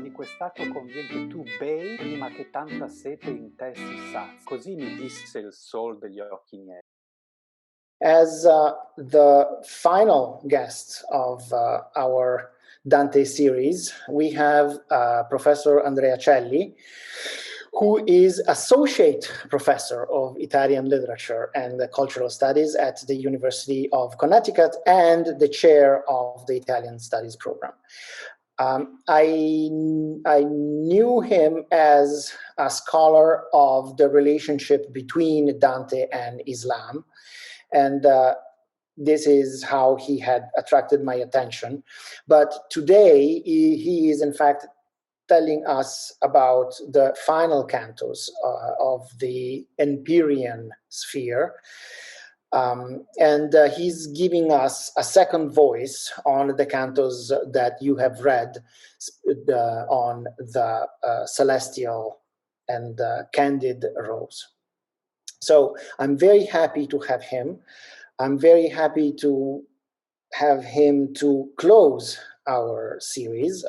di quest'atto convien che tu bei prima che tanta sete in te si sazia. Così mi disse il sol degli occhi miei. As the final guest of our Dante series, we have Professor Andrea Celli, who is Associate Professor of Italian Literature and Cultural Studies at the University of Connecticut and the Chair of the Italian Studies Program. I knew him as a scholar of the relationship between Dante and Islam, and this is how he had attracted my attention. But today, he is in fact telling us about the final cantos of the Empyrean sphere. And he's giving us a second voice on the cantos that you have read on the celestial and candid rose. So I'm very happy to have him. I'm very happy to have him to close our series.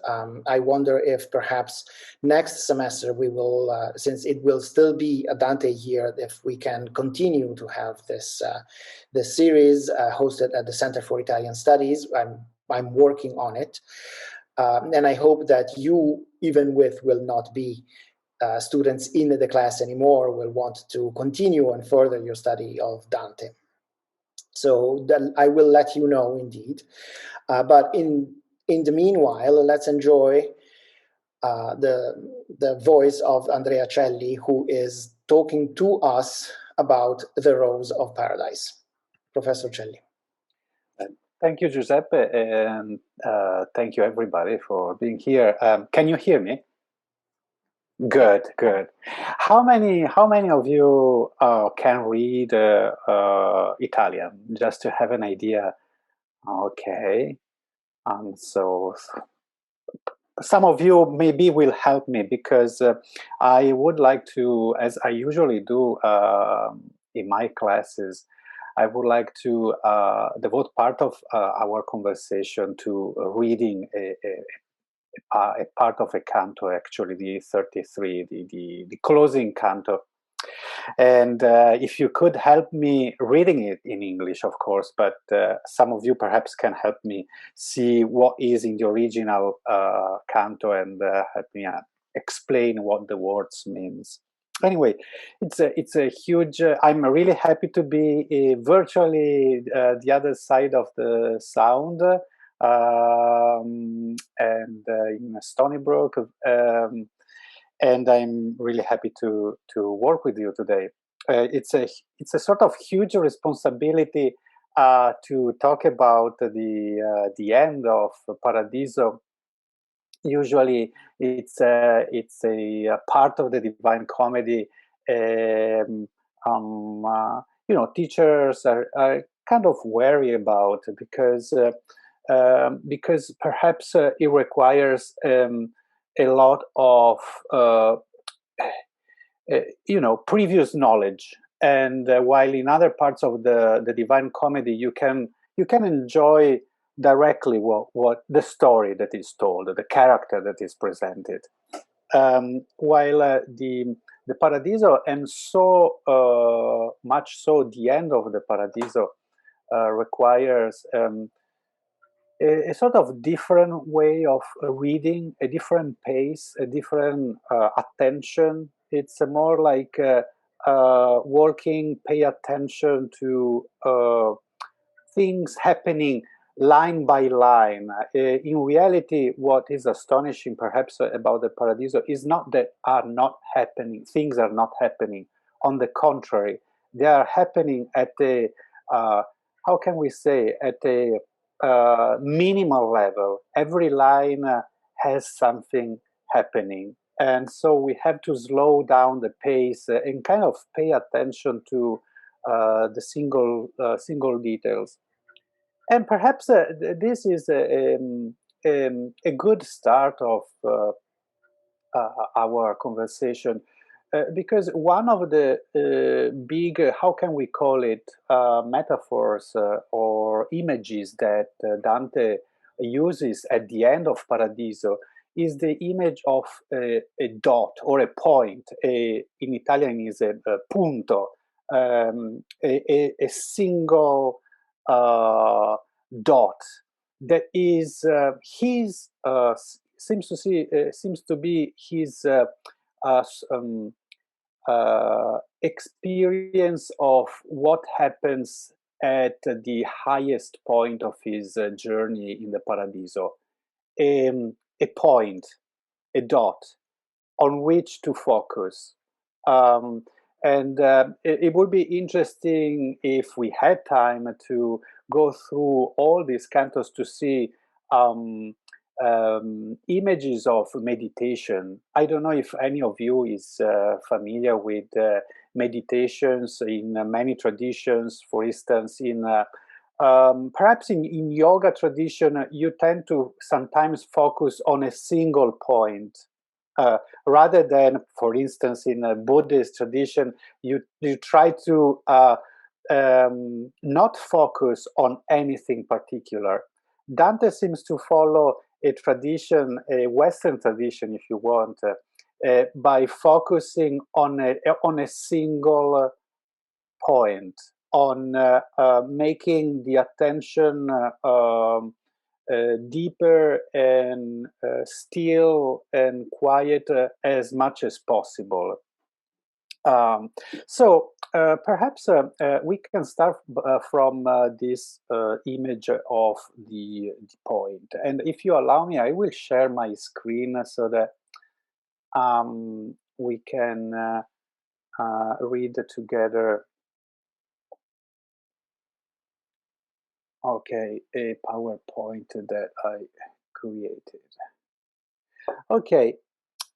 I wonder if perhaps next semester we will, since it will still be a Dante year, if we can continue to have this series hosted at the Center for Italian Studies. I'm working on it, and I hope that you, even with will not be students in the class anymore, will want to continue and further your study of Dante. So I will let you know indeed. But in the meanwhile, let's enjoy the voice of Andrea Celli, who is talking to us about the Rose of Paradise. Professor Celli. Thank you, Giuseppe, and thank you everybody for being here. Can you hear me? Good, good. How many of you can read Italian? Just to have an idea. Okay. So some of you maybe will help me, because I would like to, as I usually do in my classes, I would like to devote part of our conversation to reading a part of a canto, actually the 33, the closing canto. And if you could help me reading it in English, of course, but some of you perhaps can help me see what is in the original canto and help me explain what the words means. Anyway, it's a huge. I'm really happy to be virtually the other side of the sound, and in Stony Brook. And I'm really happy to work with you today. It's a sort of huge responsibility to talk about the end of Paradiso. Usually, it's a part of the Divine Comedy. Teachers are kind of wary about, because perhaps it requires a lot of previous knowledge, and while in other parts of the Divine Comedy you can enjoy directly what the story that is told, the character that is presented, while the Paradiso, and so much so the end of the Paradiso, requires a sort of different way of reading, a different pace, a different attention. It's more like pay attention to things happening line by line. In reality, what is astonishing perhaps about the Paradiso is not that things are not happening. On the contrary, they are happening at a, how can we say, at a minimal level. Every line has something happening, and so we have to slow down the pace and kind of pay attention to the single details. And perhaps this is a good start of our conversation, because one of the big, how can we call it, metaphors or images that Dante uses at the end of Paradiso is the image of a dot or a point. In Italian is a punto, a single dot that is his seems to be his uh, um, experience of what happens at the highest point of his journey in the Paradiso. A point, a dot on which to focus. Um, and it would be interesting if we had time to go through all these cantos to see um, images of meditation. I don't know if any of you is familiar with meditations in many traditions. For instance, in perhaps in yoga tradition, you tend to sometimes focus on a single point. Rather than, for instance, in a Buddhist tradition, you try to not focus on anything particular. Dante seems to follow a tradition, a Western tradition, if you want, by focusing on a single point, on making the attention deeper and still and quiet as much as possible. Um, so perhaps we can start from this image of the point. And if you allow me, I will share my screen so that we can read together. Okay, a PowerPoint that I created. Okay,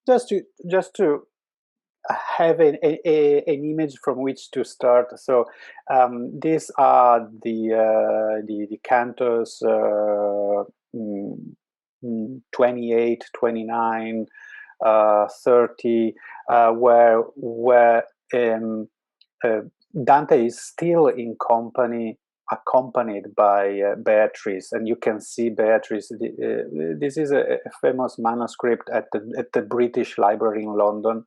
just to have an image from which to start. So these are the cantos 28, 29, 30, where uh, Dante is still in company, accompanied by Beatrice, and you can see Beatrice. This is a famous manuscript at the British Library in London.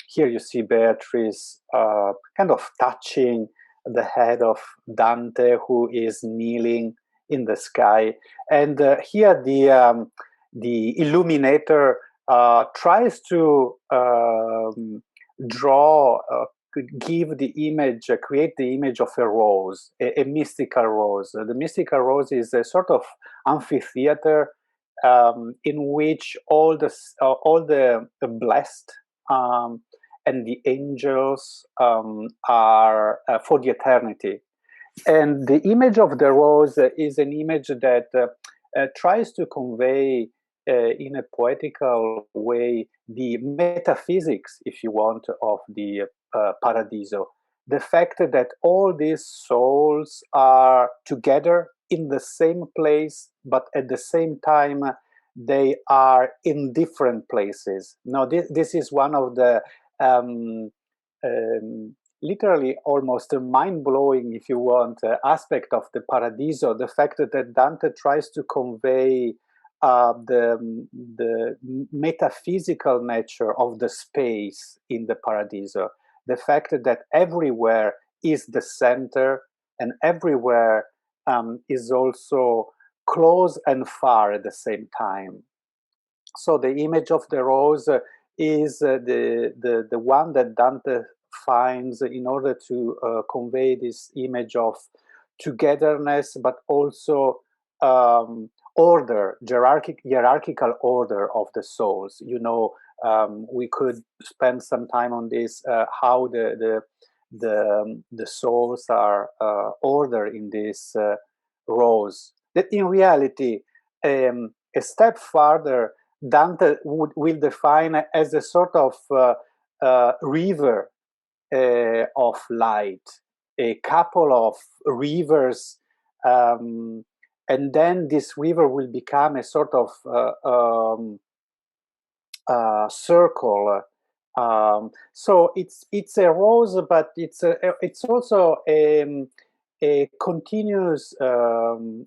Here you see Beatrice kind of touching the head of Dante, who is kneeling in the sky, and here the illuminator tries to draw, give the image, create the image of a rose, a mystical rose. The mystical rose is a sort of amphitheater in which all the blessed and the angels are for the eternity. And the image of the rose is an image that tries to convey in a poetical way the metaphysics, if you want, of the Paradiso. The fact that all these souls are together in the same place, but at the same time they are in different places. Now, this is one of the um, literally almost a mind-blowing, if you want, aspect of the Paradiso, the fact that Dante tries to convey the metaphysical nature of the space in the Paradiso, the fact that everywhere is the center and everywhere is also close and far at the same time. So the image of the rose is the one that Dante finds in order to convey this image of togetherness, but also order, hierarchical order of the souls. You know, we could spend some time on this, how the souls are ordered in this rose. That in reality, a step further, Dante will define as a sort of river of light, a couple of rivers, and then this river will become a sort of circle. So it's a rose, but it's also a continuous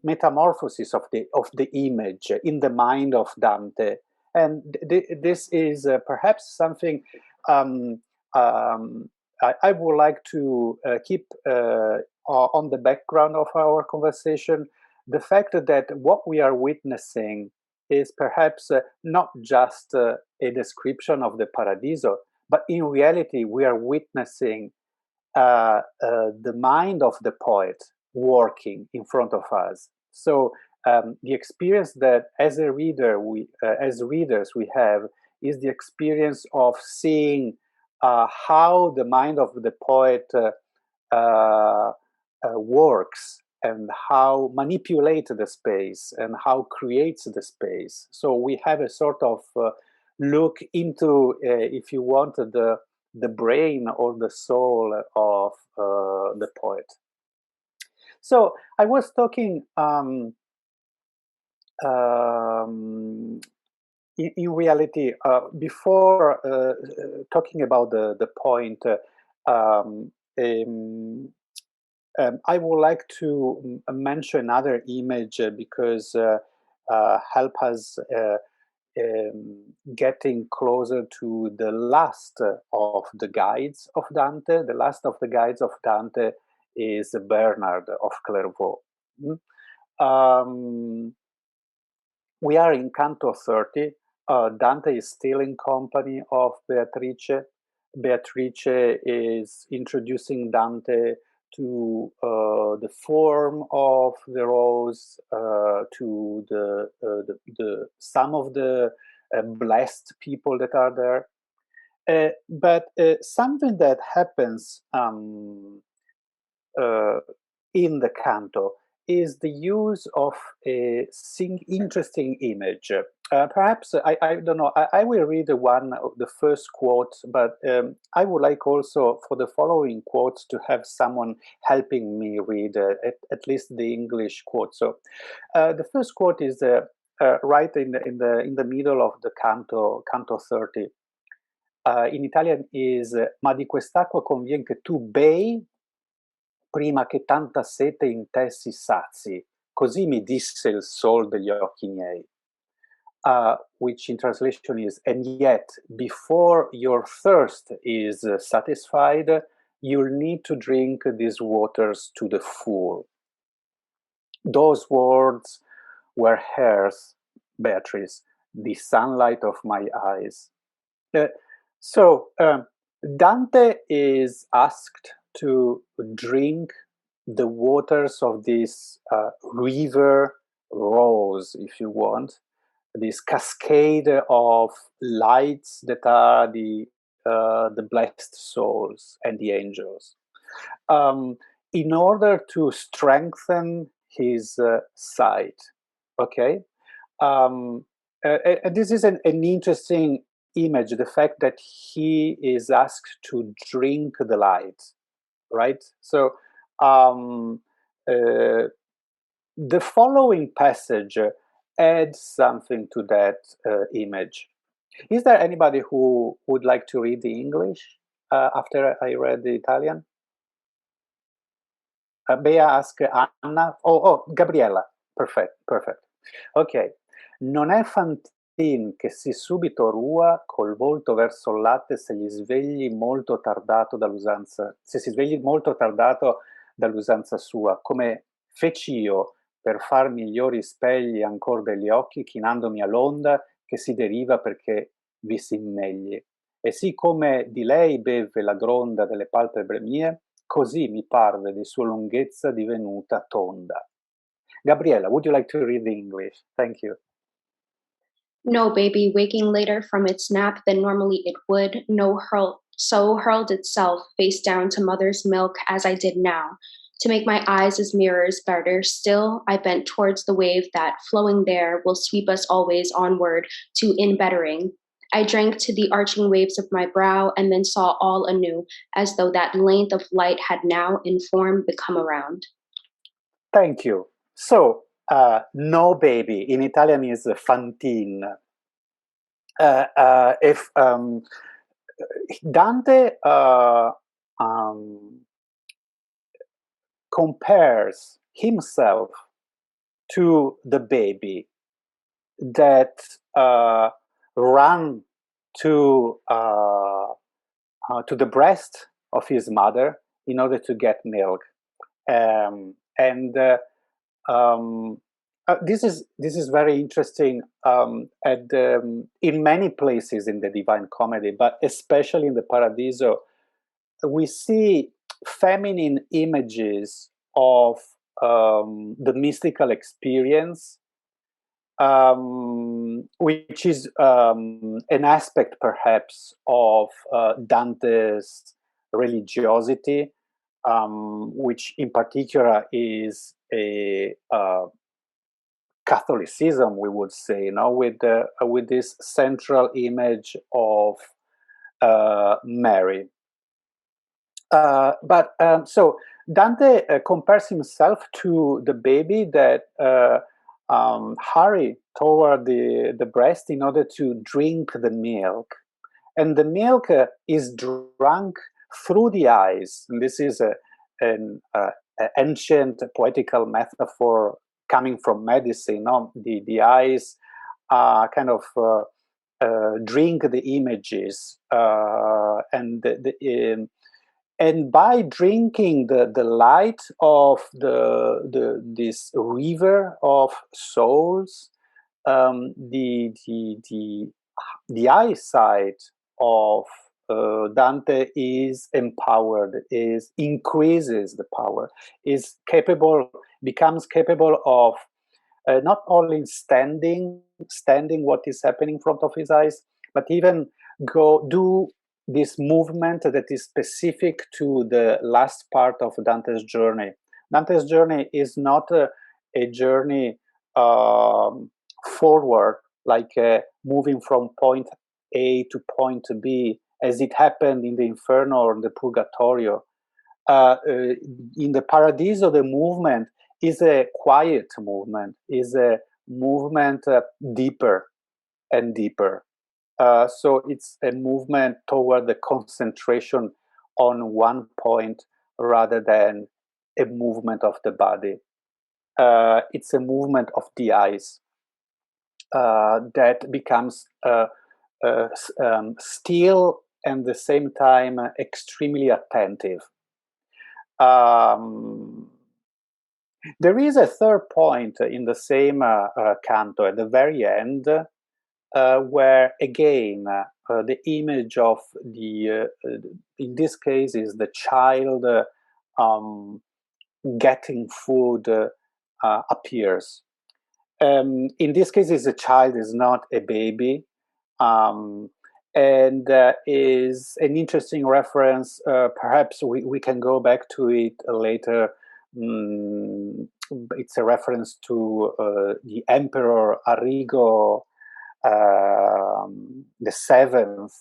metamorphosis of the image in the mind of Dante, and this is perhaps something um, um, I would like to keep on the background of our conversation. The fact that what we are witnessing is perhaps not just a description of the Paradiso, but in reality we are witnessing the mind of the poet working in front of us. So the experience that as a reader as readers we have is the experience of seeing how the mind of the poet works, and how manipulates the space and how creates the space. So we have a sort of look into, if you want, the brain or the soul of the poet. So I was talking in reality, before talking about the point, um, um, I would like to mention another image because help us getting closer to the last of the guides of Dante. The last of the guides of Dante is Bernard of Clairvaux. We are in Canto 30. Dante is still in company of Beatrice. Beatrice is introducing Dante to the form of the rose, to the some of the blessed people that are there. But something that happens in the canto is the use of a interesting image. Perhaps, I don't know, I will read the first quote, but I would like also for the following quotes to have someone helping me read at least the English quote. So the first quote is right in the middle of the canto 30. In Italian is "Ma di quest'acqua convien che tu bei prima che tanta sete in te si sazi, così mi disse il sol degli occhi miei." Which in translation is, "And yet, before your thirst is satisfied, you'll need to drink these waters to the full." Those words were hers, Beatrice, the sunlight of my eyes. So Dante is asked to drink the waters of this river rose, if you want, this cascade of lights that are the blessed souls and the angels, in order to strengthen his sight. Okay, and this is an interesting image, the fact that he is asked to drink the light, right? So the following passage adds something to that image. Is there anybody who would like to read the English after I read the Italian? Bea ask Anna. Oh, Gabriella. Perfect. Ok. Non è Fantin che si subito rua col volto verso il latte se gli svegli molto tardato dall'usanza, se si svegli molto tardato dall'usanza sua, come feci io per far migliori spegli ancor degli occhi, chinandomi all'onda che si deriva perché vi si immegli. E sì come di lei beve la gronda delle palpebre mie, così mi parve di sua lunghezza divenuta tonda. Gabriella, would you like to read the English? Thank you. No baby waking later from its nap than normally it would, so hurled itself face down to mother's milk as I did now. To make my eyes as mirrors better still, I bent towards the wave that, flowing there, will sweep us always onward to in-bettering. I drank to the arching waves of my brow and then saw all anew, as though that length of light had now in form become around. Thank you. So, no baby in Italian is Fantin. If Dante compares himself to the baby that ran to the breast of his mother in order to get milk. And this is very interesting in many places in the Divine Comedy, but especially in the Paradiso. We see feminine images of the mystical experience, which is an aspect perhaps of Dante's religiosity, which in particular is a Catholicism, we would say, with this central image of Mary. So Dante compares himself to the baby that hurry toward the breast in order to drink the milk, and the milk is drunk through the eyes. And this is an ancient poetical metaphor coming from medicine. The eyes kind of drink the images, and by drinking the light of this river of souls, the eyesight of Dante is empowered, increases the power, becomes capable of not only standing what is happening in front of his eyes, but even do this movement that is specific to the last part of Dante's journey. Dante's journey is not a journey forward, like moving from point A to point B, as it happened in the Inferno or the Purgatorio. In the Paradiso, the movement is a quiet movement, is a movement deeper and deeper. So it's a movement toward the concentration on one point rather than a movement of the body. It's a movement of the eyes that becomes still and at the same time extremely attentive. There is a third point in the same canto at the very end, where again the image of in this case is the child getting food appears. In this case, is a child, is not a baby, and is an interesting reference. Perhaps we can go back to it later. It's a reference to the Emperor Arrigo the seventh,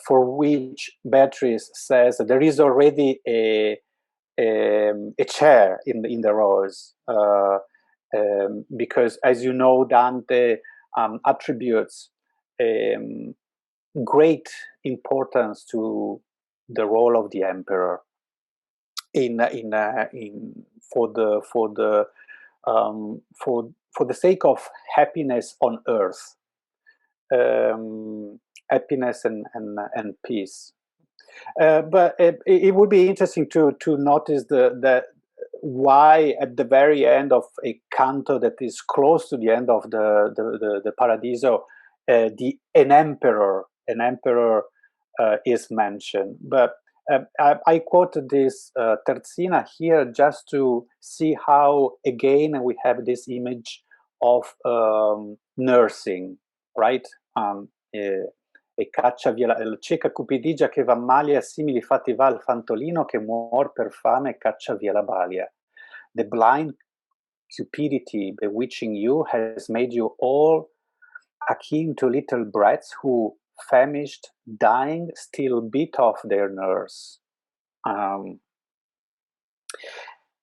for which Beatrice says that there is already a chair in the rose, because, as you know, Dante attributes great importance to the role of the emperor for the sake of happiness on earth, happiness and peace. But it would be interesting to notice that why at the very end of a canto that is close to the end of the Paradiso, an emperor is mentioned. But I quoted this terzina here just to see how again we have this image of nursing, right? E caccia via la cieca cupidigia che v'ammalia, simili fatti va al fantolino che muor per fame e caccia via la balia. The blind cupidity bewitching you has made you all akin to little brats who, famished, dying, still beat off their nurse.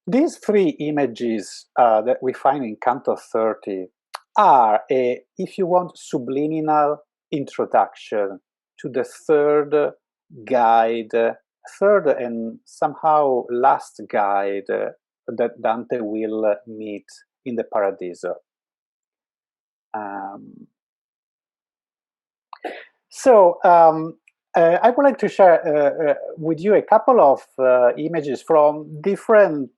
These three images that we find in Canto 30 are if you want, subliminal introduction to the third guide third and somehow last guide that Dante will meet in the Paradiso. I would like to share with you a couple of images from different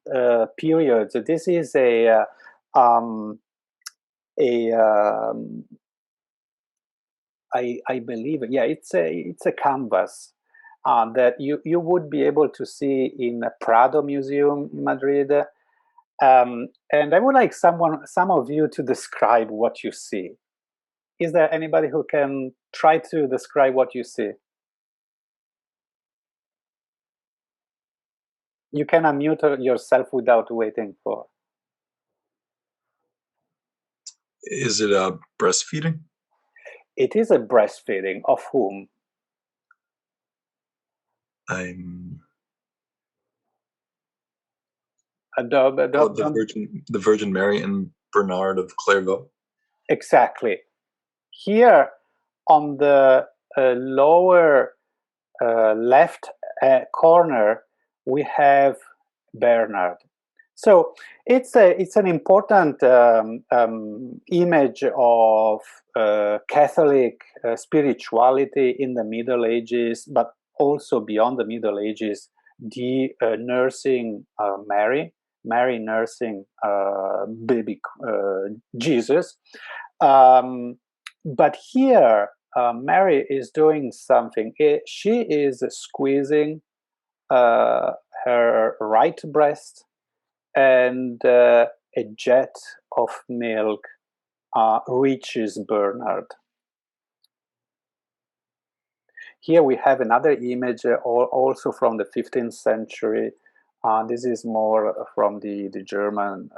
periods. This is I believe, yeah, it's a canvas that you would be able to see in Prado Museum in Madrid. And I would like some of you to describe what you see. Is there anybody who can try to describe what you see? You can unmute yourself without waiting for. Is it breastfeeding? It is a breastfeeding of whom? The Virgin Mary and Bernard of Clairvaux. Exactly. Here on the lower left corner, we have Bernard. So it's an important image of Catholic spirituality in the Middle Ages, but also beyond the Middle Ages, the nursing Mary nursing baby Jesus. But here, Mary is doing something. She is squeezing her right breast, and a jet of milk reaches Bernard. Here we have another image also from the 15th century. This is more from the German,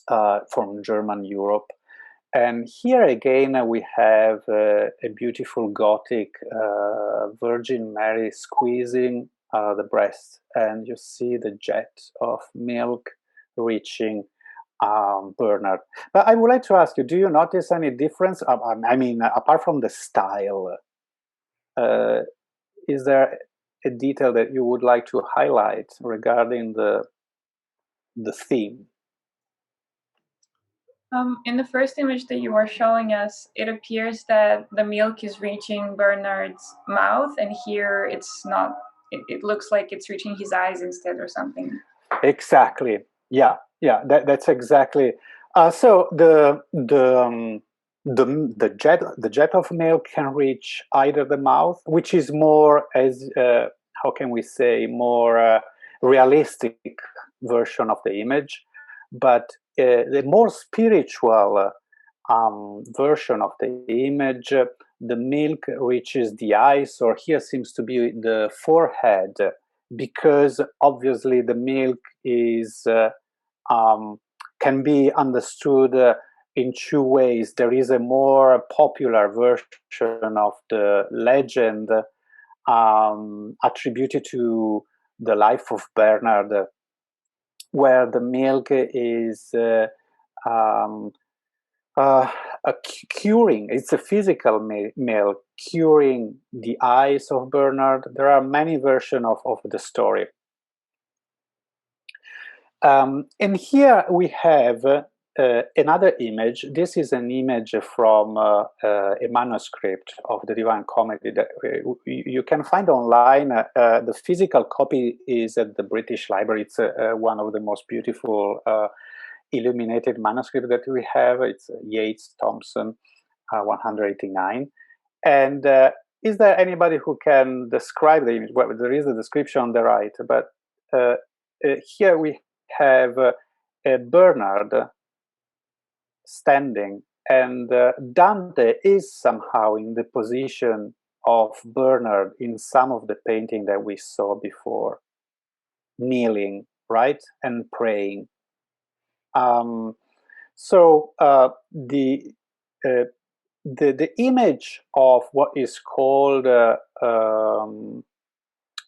from German Europe. And here again we have a beautiful Gothic Virgin Mary squeezing the breast, and you see the jet of milk reaching Bernard. But I would like to ask you, do you notice any difference? I mean, apart from the style, is there a detail that you would like to highlight regarding the theme? In the first image that you were showing us, it appears that the milk is reaching Bernard's mouth, and here it's not. It looks like it's reaching his eyes instead, or something. Exactly. Yeah. That's exactly. So the jet of milk can reach either the mouth, which is more, as how can we say, more realistic version of the image, but the more spiritual version of the image, the milk reaches the eyes, or here seems to be the forehead, because obviously the milk is can be understood in two ways. There is a more popular version of the legend attributed to the life of Bernard, where the milk is curing. It's a physical milk curing the eyes of Bernard. There are many versions of the story. And here we have another image. This is an image from a manuscript of the Divine Comedy that you can find online. The physical copy is at the British Library. It's one of the most beautiful illuminated manuscript that we have. It's Yates Thompson 189. And is there anybody who can describe the image? Well, there is a description on the right, but here we have a Bernard standing, and Dante is somehow in the position of Bernard in some of the painting that we saw before, kneeling, right, and praying. So the image of what is called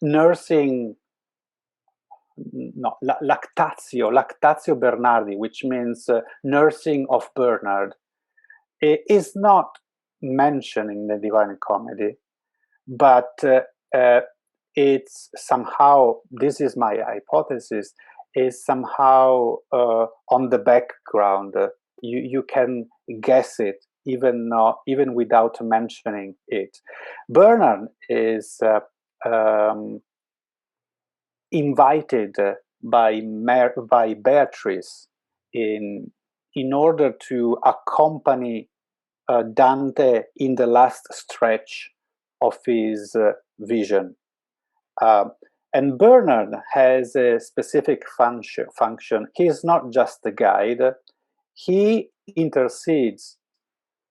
nursing, no, lactatio Bernardi, which means nursing of Bernard, is not mentioned in the Divine Comedy, but it's somehow, this is my hypothesis, is somehow on the background. You can guess it even without mentioning it. Bernard is invited by Beatrice in order to accompany Dante in the last stretch of his vision. And Bernard has a specific function. He is not just a guide. He intercedes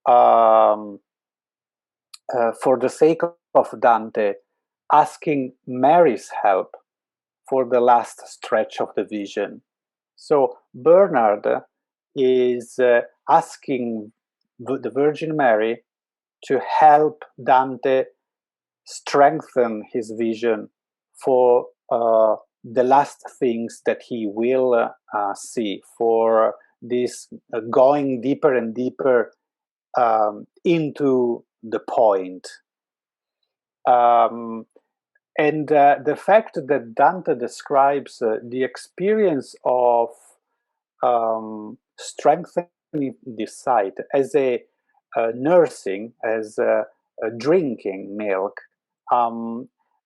for the sake of Dante, asking Mary's help for the last stretch of the vision. So Bernard is asking the Virgin Mary to help Dante strengthen his vision for the last things that he will see, for this going deeper and deeper into the point. And the fact that Dante describes the experience of strengthening the sight as a nursing, as a drinking milk,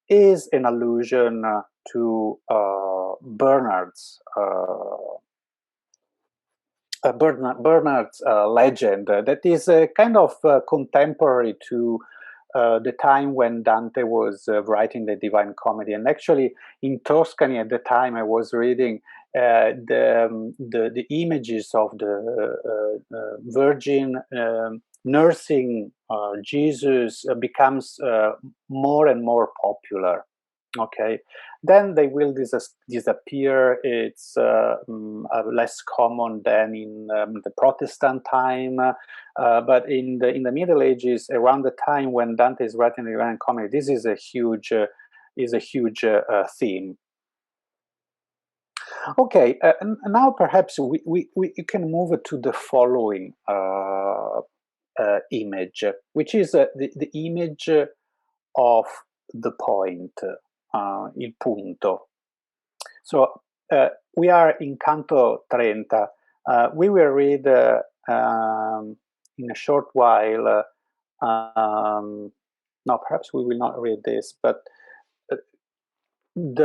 is an allusion to Bernard's legend that is kind of contemporary to the time when Dante was writing the Divine Comedy. And actually, in Tuscany at the time, I was reading the images of the Virgin nursing Jesus becomes more and more popular. Okay, then they will disappear. It's less common than in the Protestant time, but in the Middle Ages, around the time when Dante is writing the Divine Comedy, this is a huge theme. Okay, now perhaps we can move to the following image, which is the image of the point. Il punto. So we are in Canto 30. We will read in a short while. No, perhaps we will not read this, but we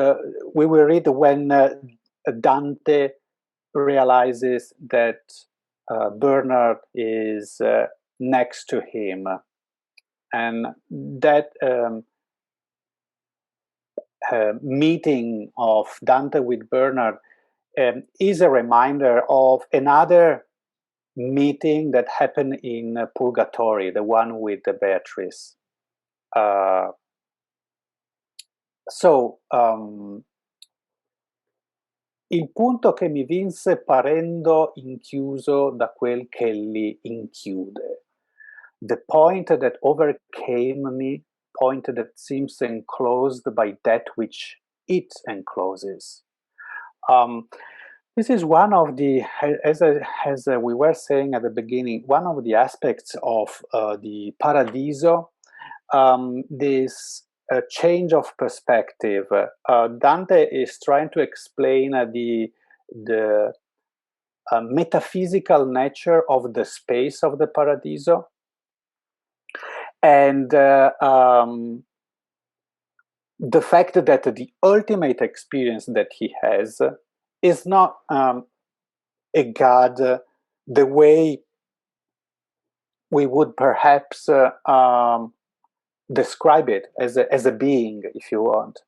will read when Dante realizes that Bernard is next to him, and that meeting of Dante with Bernard is a reminder of another meeting that happened in Purgatory, the one with the Beatrice. Il punto che mi vinse parendo inchiuso da quel ch'egli inchiude. The point that overcame me, point that seems enclosed by that which it encloses. This is one of the, as we were saying at the beginning, one of the aspects of the Paradiso, this change of perspective. Dante is trying to explain the metaphysical nature of the space of the Paradiso, and the fact that the ultimate experience that he has is not a God the way we would perhaps describe it as a being, if you want.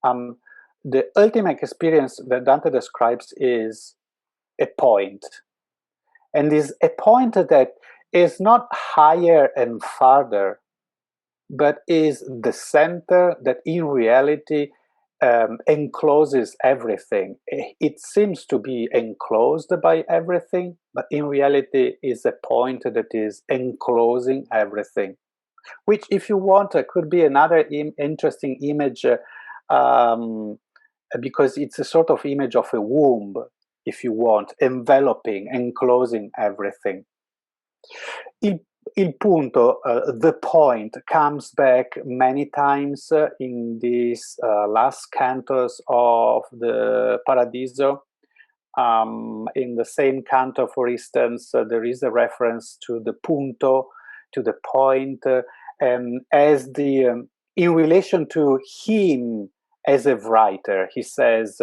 The ultimate experience that Dante describes is a point, and is a point that is not higher and farther, but is the center that in reality encloses everything. It seems to be enclosed by everything, but in reality is a point that is enclosing everything. Which, if you want, could be another interesting image, because it's a sort of image of a womb, if you want, enveloping, enclosing everything. il punto, the point, comes back many times in these last cantos of the Paradiso. In the same canto, for instance, there is a reference to the punto, to the point, as the in relation to him as a writer. He says,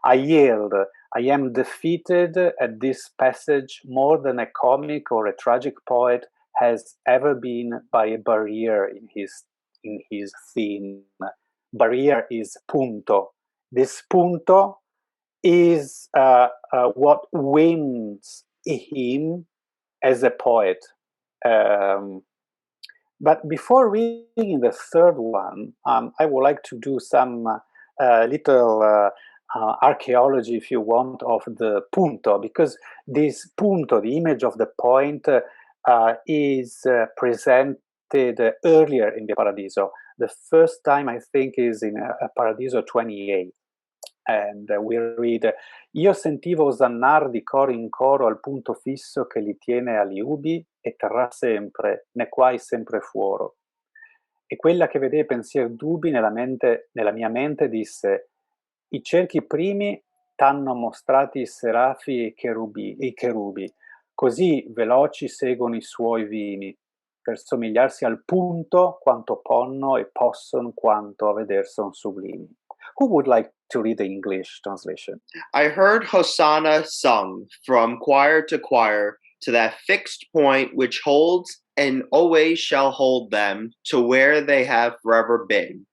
"I yield. I am defeated at this passage more than a comic or a tragic poet has ever been by a barrier in his theme." Barrier is punto. This punto is what wins him as a poet. But before reading the third one, I would like to do some little archaeology, if you want, of the punto, because this punto, the image of the point, is presented earlier in the Paradiso. The first time, I think, is in Paradiso 28. And we read: Io sentivo osannar di coro in coro al punto fisso che li tiene agli ubi e terrà sempre, ne quai sempre fuoro. E quella che vede pensier dubi nella mia mente disse: I cerchi primi t'hanno mostrati i serafi e i cherubi, così veloci seguono i suoi vini, per somigliarsi al punto quanto ponno e posson quanto a veder son sublimi. Who would like to read the English translation? I heard Hosanna sung from choir to that fixed point which holds and always shall hold them to where they have forever been.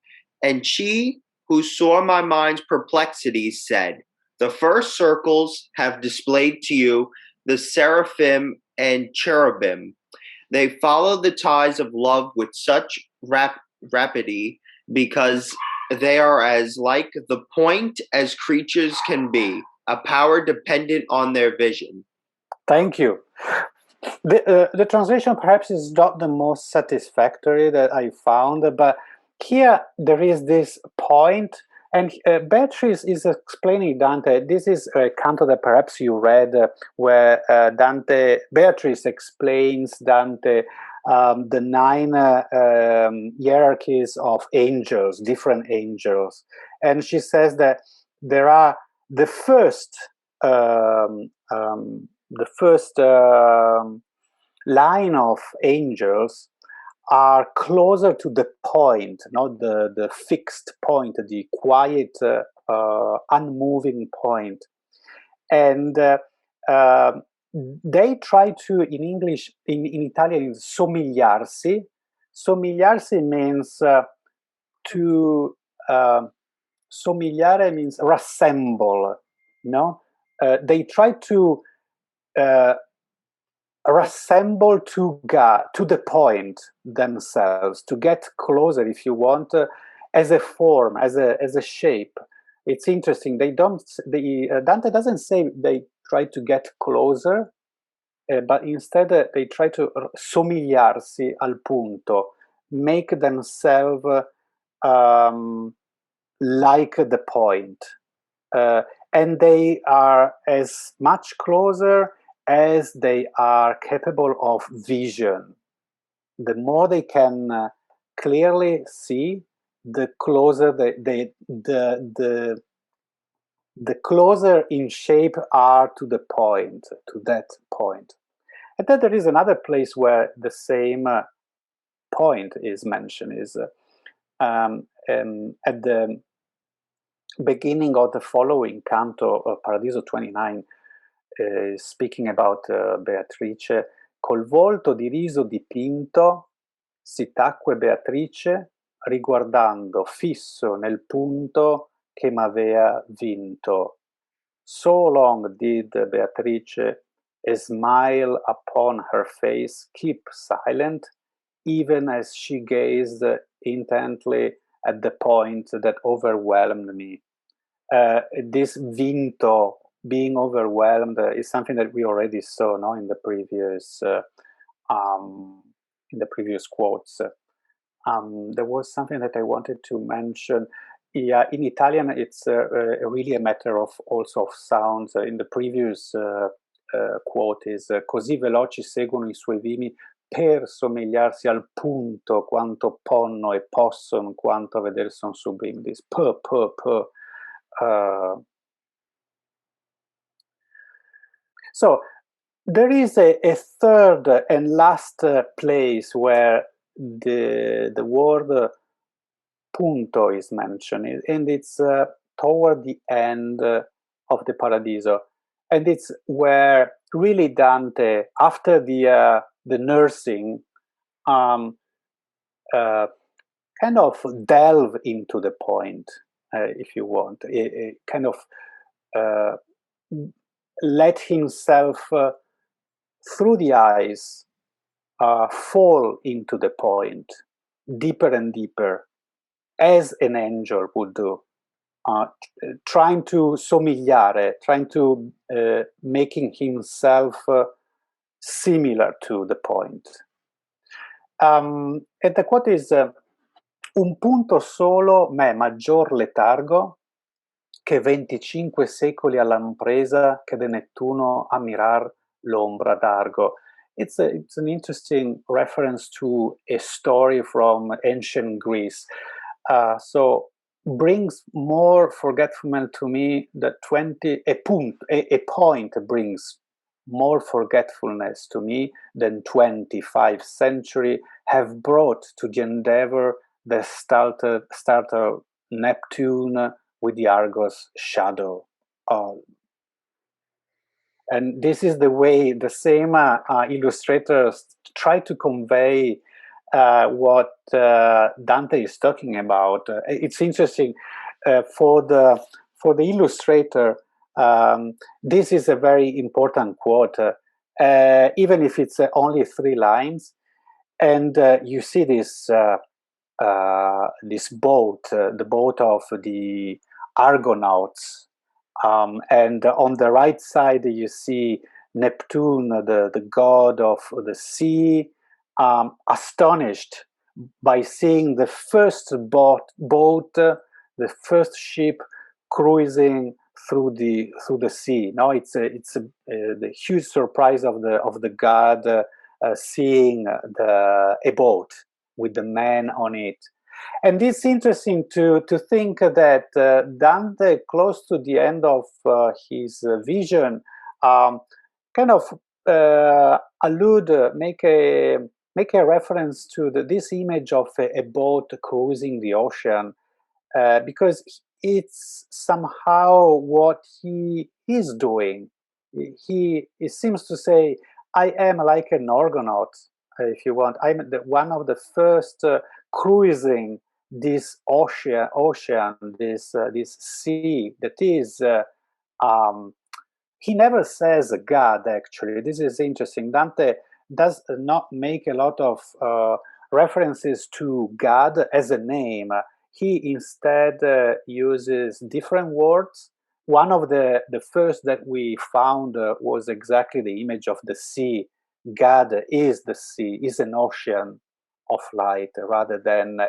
And she who saw my mind's perplexities said, the first circles have displayed to you the seraphim and cherubim. They follow the ties of love with such rapidity because they are as like the point as creatures can be, a power dependent on their vision. Thank you. The translation perhaps is not the most satisfactory that I found, but here there is this point, and Beatrice is explaining Dante. This is a canto that perhaps you read, where Beatrice explains Dante the 9 hierarchies of angels, different angels, and she says that there are the first line of angels are closer to the point, not the fixed point, the quiet, unmoving point. And they try to, in English, in Italian, somigliarsi. Somigliarsi means somigliare means resemble, no? They try to resemble to God, to the point themselves, to get closer, if you want, as a form, as a shape. It's interesting. Dante doesn't say they try to get closer, but instead they try to somigliarsi al punto, make themselves like the point. And they are as much closer as they are capable of vision. The more they can clearly see, the closer the closer in shape are to the point, to that point. And then there is another place where the same point is mentioned, is at the beginning of the following canto of Paradiso 29, speaking about Beatrice. Col volto di riso dipinto si tacque Beatrice, riguardando fisso nel punto che m'avea vinto. So long did Beatrice, a smile upon her face, keep silent, even as she gazed intently at the point that overwhelmed me. This vinto, being overwhelmed, is something that we already saw, no, in the previous quotes. There was something that I wanted to mention. Yeah, in Italian, it's really a matter of also of sounds. In the previous quote is così veloci seguono i suoi vini, per somigliarsi al punto, quanto ponno e posson, quanto veder son sublim, this so there is a third and last place where the word punto is mentioned, and it's toward the end of the Paradiso, and it's where really Dante, after the nursing, kind of delve into the point, if you want, kind of let himself through the eyes fall into the point deeper and deeper, as an angel would do, trying to somigliare, trying to making himself similar to the point. And the quote is, un punto solo m'è maggior letargo che 25 secoli all'impresa che de Nettuno a mirar l'ombra d'argo. It's an interesting reference to a story from ancient Greece. So brings more forgetfulness to me that a point brings more forgetfulness to me than 25 centuries have brought to the endeavor the starter Neptune with the Argos shadow. And this is the way the same illustrators try to convey what Dante is talking about. It's interesting for the illustrator. This is a very important quote, even if it's only 3 lines. And you see this this boat, the boat of the Argonauts, and on the right side you see Neptune, the god of the sea, astonished by seeing the first boat, the first ship cruising through the sea. No, it's the huge surprise of the god seeing a boat with the man on it. And it's interesting to think that Dante, close to the end of his vision, kind of make a reference to this image of a boat cruising the ocean, because it's somehow what he is doing. He seems to say, I am like an Argonaut, if you want. I'm one of the first cruising this ocean, this sea that is. He never says God. Actually, this is interesting. Dante does not make a lot of references to God as a name. He instead uses different words. One of the first that we found was exactly the image of the sea. God is the sea, is an ocean of light, rather than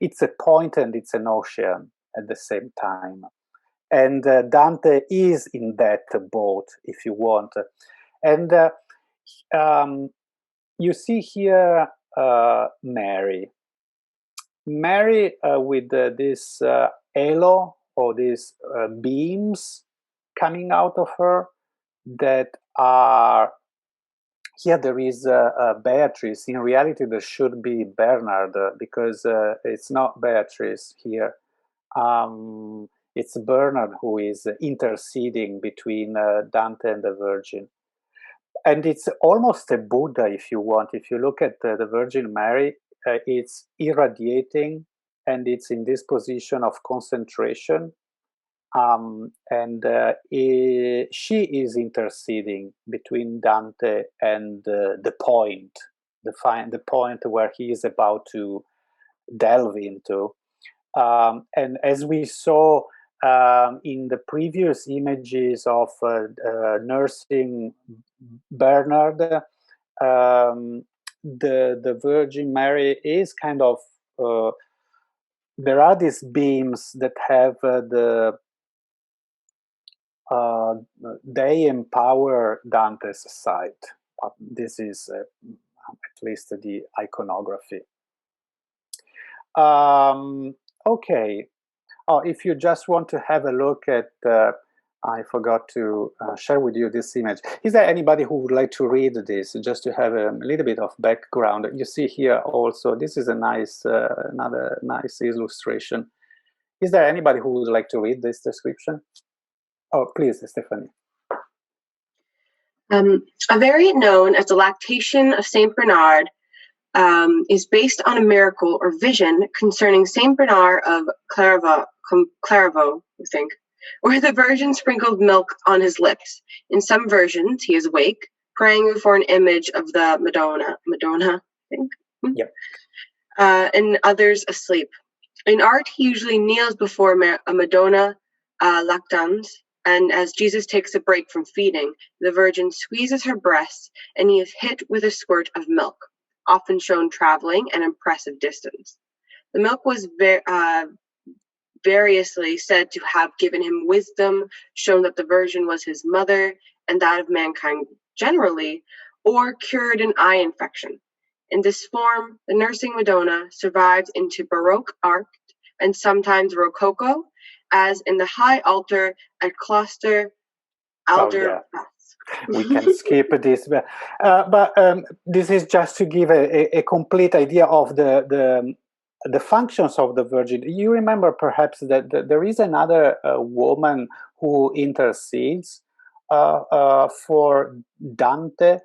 it's a point and it's an ocean at the same time. And Dante is in that boat, if you want. And you see here Mary with this halo, or these beams coming out of her that are, here there is Beatrice. In reality there should be Bernard, because it's not Beatrice here. It's Bernard who is interceding between Dante and the Virgin. And it's almost a Buddha, if you want. If you look at the Virgin Mary, it's irradiating, and it's in this position of concentration. And she is interceding between Dante and the point, the point where he is about to delve into. And as we saw in the previous images of nursing Bernard, the Virgin Mary is kind of, there are these beams that have they empower Dante's side. This is at least the iconography. Okay. Oh, if you just want to have a look at, I forgot to share with you this image. Is there anybody who would like to read this, just to have a little bit of background? You see here also, this is a nice, another nice illustration. Is there anybody who would like to read this description? Oh, please, Stephanie. A variant known as the lactation of Saint Bernard is based on a miracle or vision concerning Saint Bernard of Clairvaux, I think, where the Virgin sprinkled milk on his lips. In some versions, he is awake, praying before an image of the Madonna, I think. Yep. And others asleep. In art, he usually kneels before a Madonna lactans, and as Jesus takes a break from feeding, the Virgin squeezes her breasts, and he is hit with a squirt of milk, often shown traveling an impressive distance. The milk was variously said to have given him wisdom, shown that the Virgin was his mother and that of mankind generally, or cured an eye infection. In this form, the nursing Madonna survives into Baroque art and sometimes Rococo, as in the high altar at Kloster Alder. Oh, yeah. We can skip this, but this is just to give a complete idea of the functions of the Virgin. You remember perhaps that there is another woman who intercedes for Dante.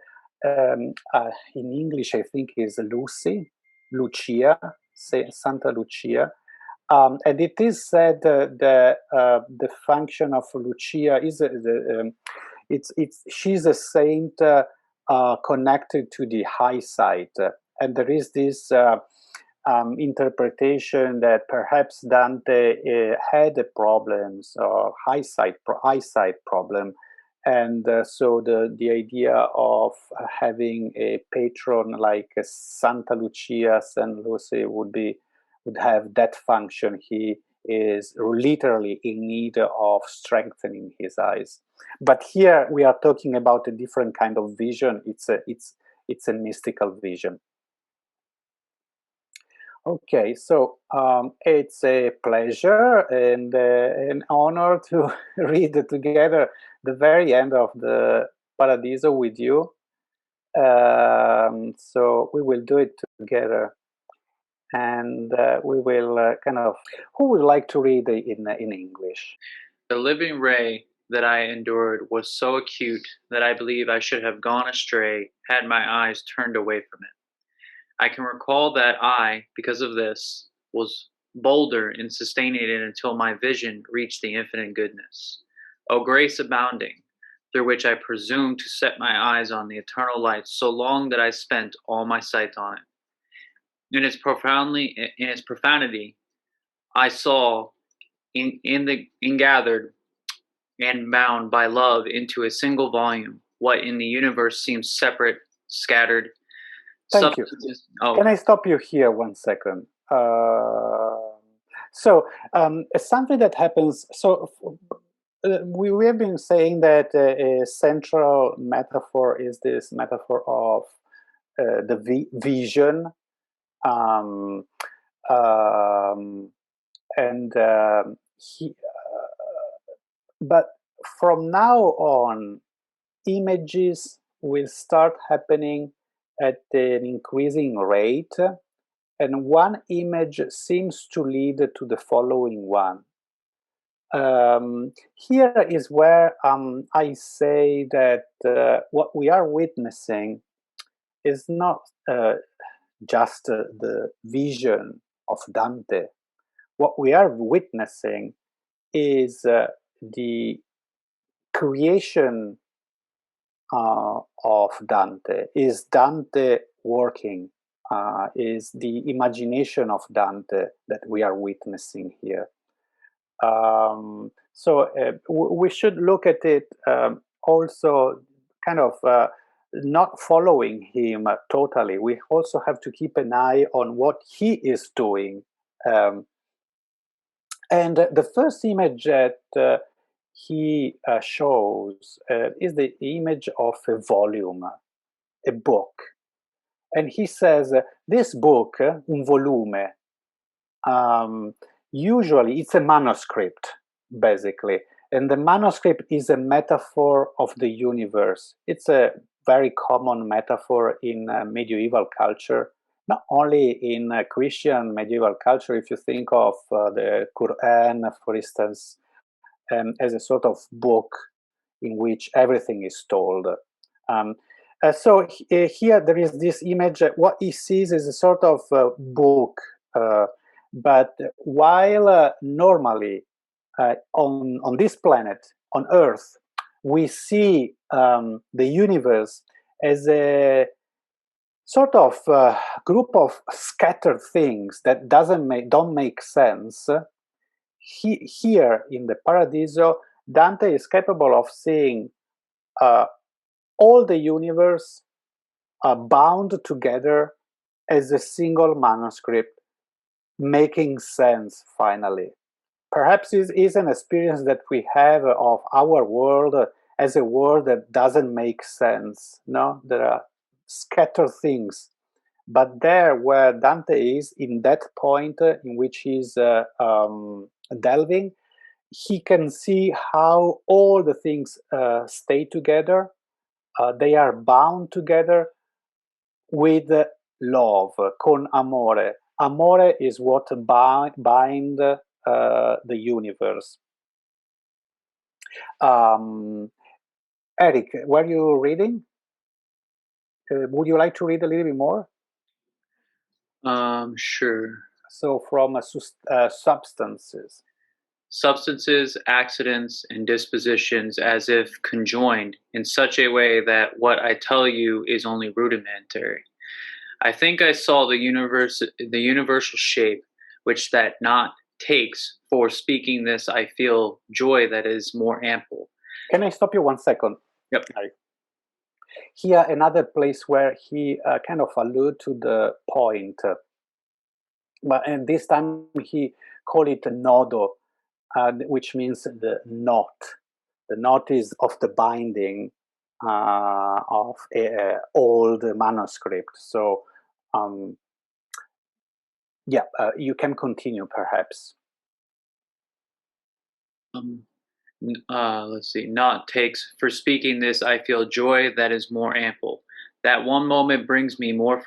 In English, I think is Lucia, Santa Lucia. And it is said that the function of Lucia is she's a saint connected to the high sight, and there is this interpretation that perhaps Dante had problems or eyesight problem, and so the idea of having a patron like Santa Lucia, Saint Lucy would have that function. He is literally in need of strengthening his eyes. But here we are talking about a different kind of vision. It's a mystical vision. Okay, so it's a pleasure and an honor to read together the very end of the Paradiso with you. So we will do it together. And we will kind of, who would like to read in English? The living ray that I endured was so acute that I believe I should have gone astray had my eyes turned away from it. I can recall that I, because of this, was bolder in sustaining it until my vision reached the infinite goodness. O grace abounding, through which I presumed to set my eyes on the eternal light so long that I spent all my sight on it. In its profundity, I saw, gathered and bound by love into a single volume, what in the universe seems separate, scattered. Thank you. Oh. Can I stop you here 1 second? Something that happens. So we have been saying that a central metaphor is this metaphor of the vision. But from now on, images will start happening at an increasing rate, and one image seems to lead to the following one. Here is where I say that what we are witnessing is not just the vision of Dante. What we are witnessing is the creation of Dante. Is Dante working? Is the imagination of Dante that we are witnessing here. So we should look at it also kind of not following him totally. We also have to keep an eye on what he is doing. And the first image that he shows is the image of a volume, a book. And he says, this book, un volume, usually it's a manuscript, basically. And the manuscript is a metaphor of the universe. It's a very common metaphor in medieval culture, not only in Christian medieval culture. If you think of the Quran, for instance, as a sort of book in which everything is told. Here there is this image. What he sees is a sort of book, but while normally on this planet, on Earth, we see the universe as a sort of group of scattered things that don't make sense. Here in the Paradiso, Dante is capable of seeing all the universe bound together as a single manuscript, making sense finally. Perhaps it is an experience that we have of our world as a world that doesn't make sense. No, there are scattered things, but there where Dante is, in that point in which he's delving, he can see how all the things stay together. They are bound together with love, con amore. Amore is what bind the universe. Eric, were you reading? Would you like to read a little bit more? Sure. So from substances. Substances, accidents, and dispositions as if conjoined in such a way that what I tell you is only rudimentary. I think I saw the universal shape which that not takes. For speaking this, I feel joy that is more ample. Can I stop you 1 second? Yep. Here, another place where he kind of allude to the point, and this time he called it nodo, which means the knot. The knot is of the binding of old manuscript. So, you can continue, perhaps. Let's see. Not takes. For speaking this, I feel joy that is more ample. That one moment brings me more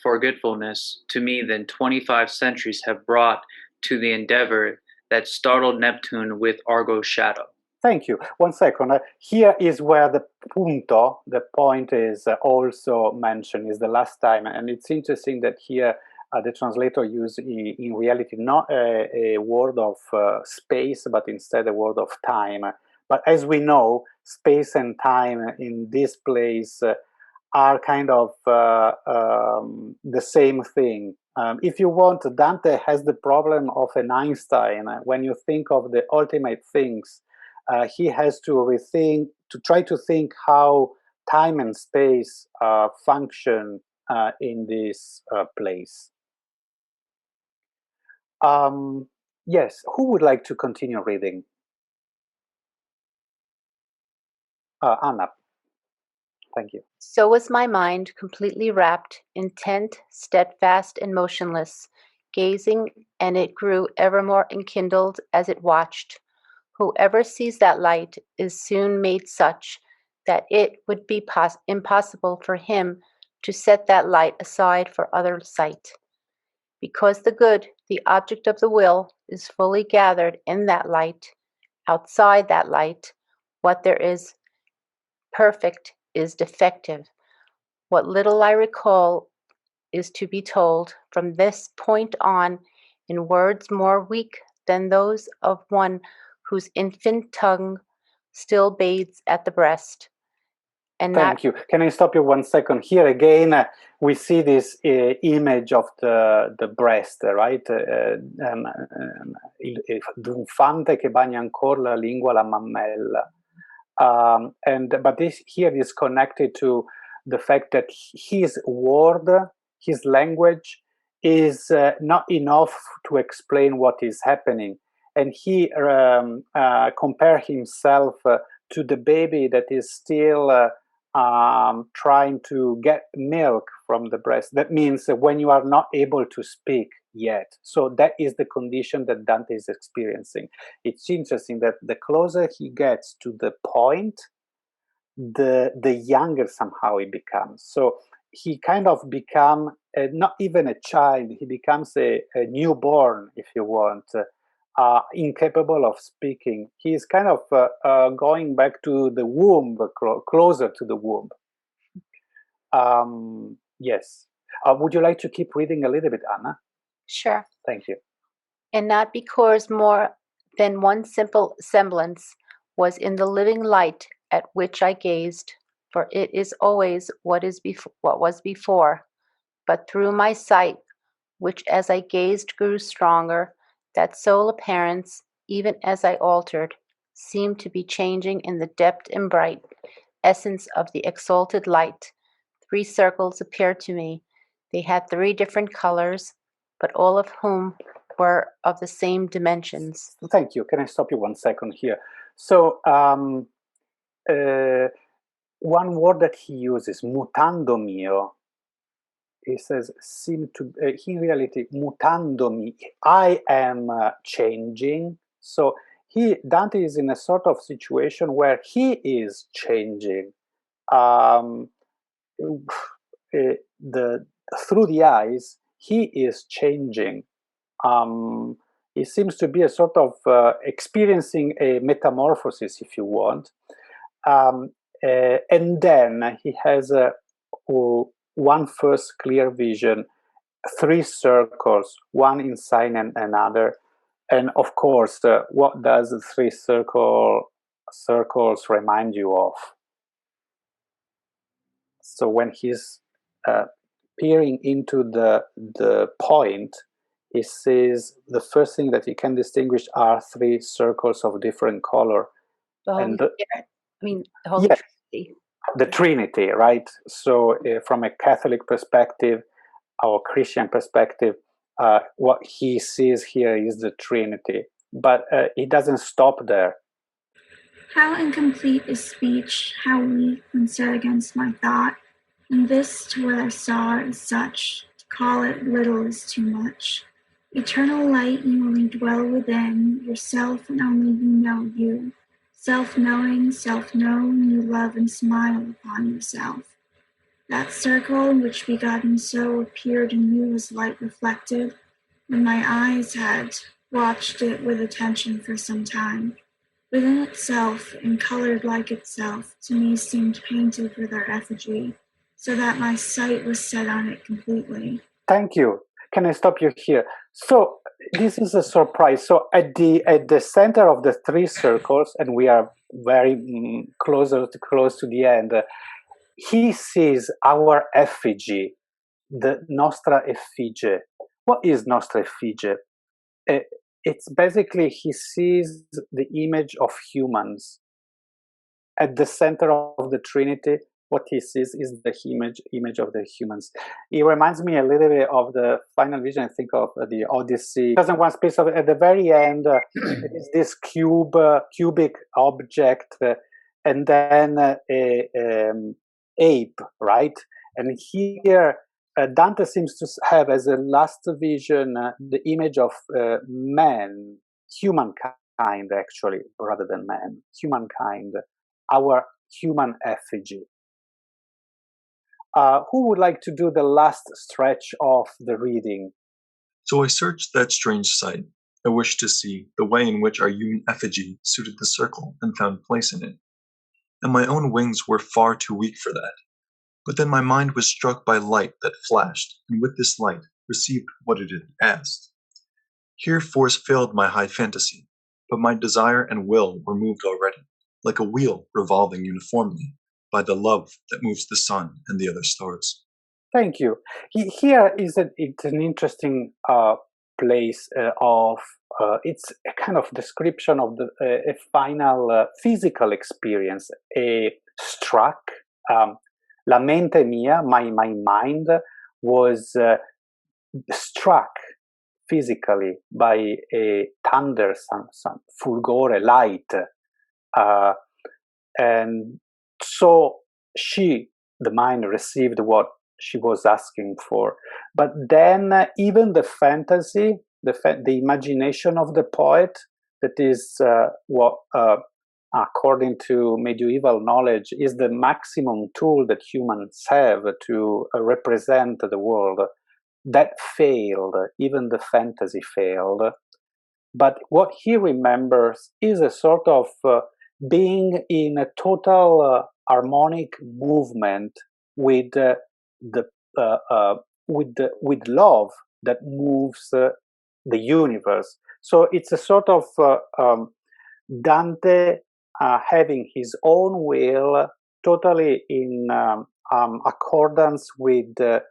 forgetfulness to me than 25 centuries have brought to the endeavor that startled Neptune with Argo's shadow. Thank you. 1 second. Here is where the punto, the point, is also mentioned, is the last time. And it's interesting that here the translator used in reality not a word of space, but instead a word of time. But as we know, space and time in this place are kind of the same thing. If you want, Dante has the problem of an Einstein. When you think of the ultimate things, he has to try to think how time and space function in this place. Yes, who would like to continue reading? Anna. Thank you. So was my mind completely wrapped, intent, steadfast, and motionless, gazing, and it grew ever more enkindled as it watched. Whoever sees that light is soon made such that it would be impossible for him to set that light aside for other sight. Because the good, the object of the will, is fully gathered in that light, outside that light, what there is perfect is defective. What little I recall is to be told from this point on in words more weak than those of one whose infant tongue still bathes at the breast. And Thank you. Can I stop you 1 second? Here again, we see this image of the breast, right? D'un fante che bagna ancora la lingua la mammella. But this here is connected to the fact that his word, his language, is not enough to explain what is happening, and he compares himself to the baby that is still trying to get milk from the breast. That means that when you are not able to speak yet. So that is the condition that Dante is experiencing. It's interesting that the closer he gets to the point, the younger somehow he becomes. So he kind of become not even a child, he becomes a newborn, if you want, incapable of speaking. He's kind of going back to the womb, closer to the womb. Yes. Would you like to keep reading a little bit, Anna? Sure. Thank you. And not because more than one simple semblance was in the living light at which I gazed, for it is always what was before, but through my sight, which as I gazed grew stronger, that sole appearance, even as I altered, seemed to be changing in the depth and bright essence of the exalted light. 3 circles appeared to me. They had 3 different colors, but all of whom were of the same dimensions. Thank you. Can I stop you 1 second here? So, one word that he uses, mutando mio, he says, seem to, in reality, mutandomi, I am changing. So Dante is in a sort of situation where he is changing. Through the eyes, he is changing. He seems to be a sort of experiencing a metamorphosis, if you want. And then he has one first clear vision, 3 circles, one inside and another. And of course, what does the 3 circles remind you of? So when he's peering into the point, he sees the first thing that he can distinguish are 3 circles of different color. The Holy Spirit. I mean, the Holy Trinity. The Trinity, right? So from a Catholic perspective, or Christian perspective, what he sees here is the Trinity. But he doesn't stop there. How incomplete is speech, how weak when set against my thought, and this to what I saw is such, to call it little is too much. Eternal light, you only dwell within yourself, and only you know you. Self-knowing, self-known, you love and smile upon yourself. That circle which begotten so appeared in you as light reflected, and my eyes had watched it with attention for some time. Within itself, and colored like itself, to me seemed painted with our effigy, so that my sight was set on it completely. Thank you. Can I stop you here? So this is a surprise. So at the center of the 3 circles, and we are very close to the end, he sees our effigy, the nostra effigie. What is nostra effigie? It's basically he sees the image of humans. At the center of the Trinity, what he sees is the image of the humans. It reminds me a little bit of the final vision, I think, of the Odyssey. One space of at the very end is this cubic object, and then ape, right? And here Dante seems to have as a last vision the image of man, humankind, actually, rather than man, humankind, our human effigy. Who would like to do the last stretch of the reading? So I searched that strange sight. I wished to see the way in which our human effigy suited the circle and found place in it. And my own wings were far too weak for that. But then my mind was struck by light that flashed, and with this light received what it had asked. Here force failed my high fantasy, but my desire and will were moved already, like a wheel revolving uniformly, by the love that moves the sun and the other stars. Thank you. Here is it's an interesting place of it's a kind of description of a final physical experience. Struck, la mente mia, my mind was struck physically by a thunder, some fulgore light, and so the mind, received what she was asking for. But then even the fantasy, the imagination of the poet, that is what, according to medieval knowledge, is the maximum tool that humans have to represent the world, that failed. Even the fantasy failed. But what he remembers is a sort of being in a total harmonic movement with with love that moves the universe. So it's a sort of Dante having his own will, totally in accordance with the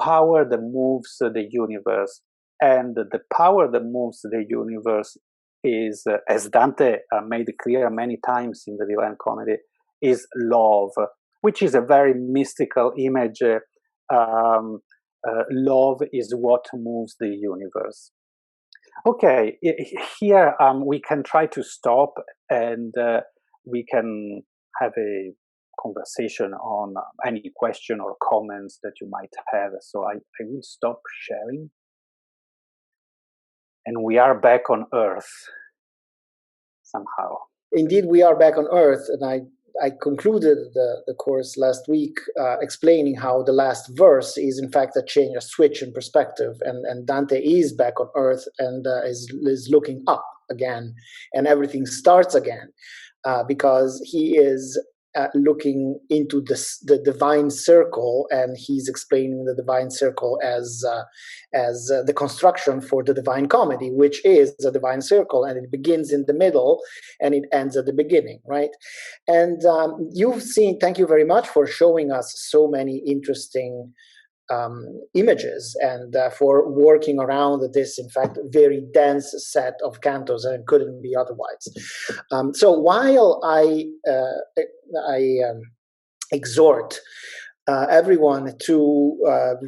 power that moves the universe. And the power that moves the universe is, as Dante made clear many times in the Divine Comedy, is love, which is a very mystical image. Love is what moves the universe. Okay, here we can try to stop, and we can have a conversation on any question or comments that you might have. So I will stop sharing. And we are back on Earth somehow. Indeed, we are back on Earth, and I concluded the course last week explaining how the last verse is in fact a switch in perspective, and Dante is back on Earth and is looking up again, and everything starts again because he is looking into the divine circle, and he's explaining the divine circle as the construction for the Divine Comedy, which is a divine circle, and it begins in the middle and it ends at the beginning, right? And you've seen, thank you very much for showing us so many interesting images, and for working around this, in fact, very dense set of cantos, and it couldn't be otherwise. So while I exhort everyone to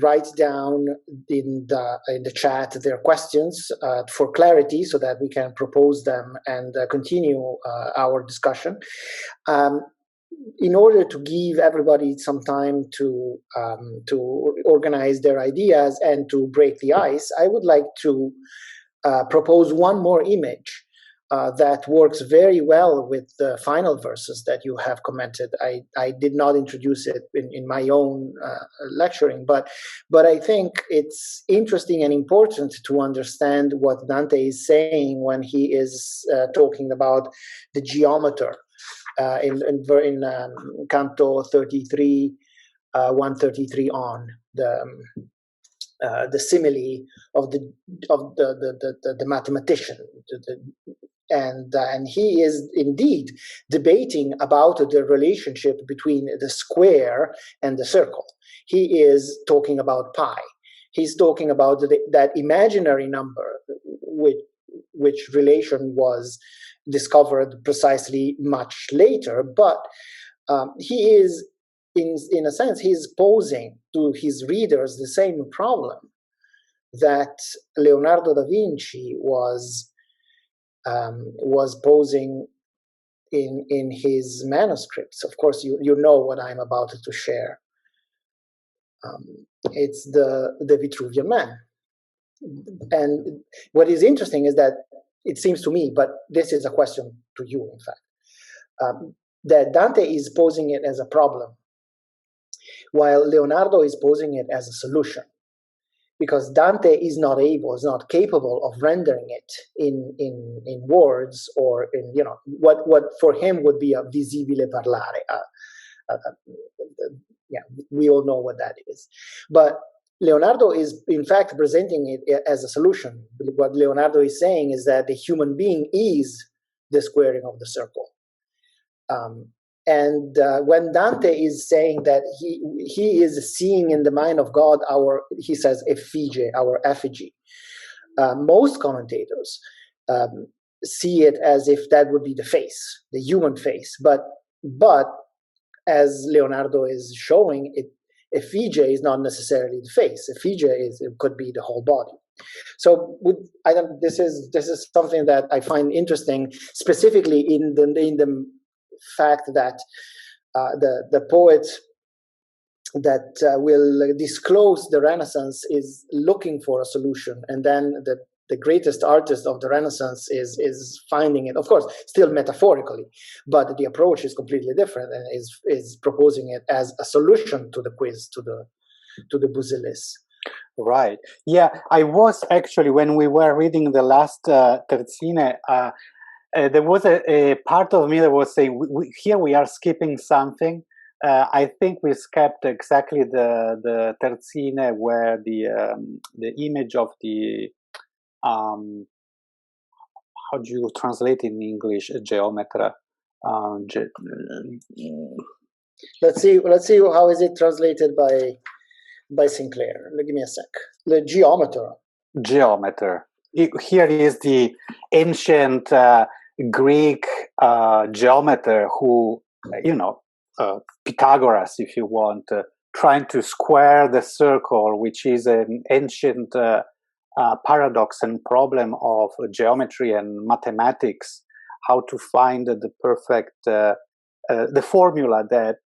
write down in the chat their questions for clarity, so that we can propose them and continue our discussion. In order to give everybody some time to organize their ideas and to break the ice, I would like to propose one more image that works very well with the final verses that you have commented. I did not introduce it in my own lecturing, but I think it's interesting and important to understand what Dante is saying when he is talking about the geometer in Canto 33, 133 on, the simile of the mathematician, and he is indeed debating about the relationship between the square and the circle. He is talking about pi. He's talking about that imaginary number, which relation was discovered precisely much later, but he is, in a sense, he's posing to his readers the same problem that Leonardo da Vinci was posing in his manuscripts. Of course, you know what I'm about to share. It's the Vitruvian Man. And what is interesting is that it seems to me, but this is a question to you, in fact, that Dante is posing it as a problem, while Leonardo is posing it as a solution, because Dante is not capable of rendering it in words, or in what for him would be a visibile parlare. Yeah, we all know what that is, but Leonardo is, in fact, presenting it as a solution. What Leonardo is saying is that the human being is the squaring of the circle. And when Dante is saying that he is seeing in the mind of God he says, effigie, our effigy, most commentators see it as if that would be the face, the human face. But as Leonardo is showing, effigie is not necessarily the face. Effigie could be the whole body. So this is something that I find interesting, specifically in the fact that the poet that will disclose the Renaissance is looking for a solution, and then the greatest artist of the Renaissance is finding it. Of course, still metaphorically, but the approach is completely different, and is proposing it as a solution to the quiz, to the Busilis. Right. Yeah, I was actually, when we were reading the last terzine, there was a part of me that was saying, here we are skipping something. I think we skipped exactly the terzine where the image of the how do you translate in English geometra? Let's see how is it translated by Sinclair. Give me a sec. The geometer. Geometer. Here is the ancient Greek geometer who, Pythagoras, if you want, trying to square the circle, which is an ancient paradox and problem of geometry and mathematics, how to find the perfect, the formula that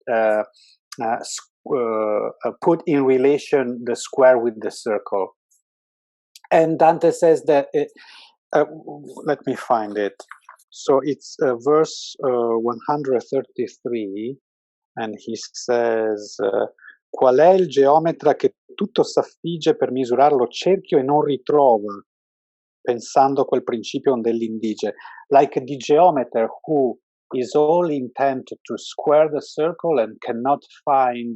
put in relation the square with the circle. And Dante says that, let me find it. So it's verse 133, and he says, qual è il geometra che tutto s'affigge per misurar lo cerchio e non ritrova, pensando quel principio dell'indige. Like the geometer who is all intent to square the circle and cannot find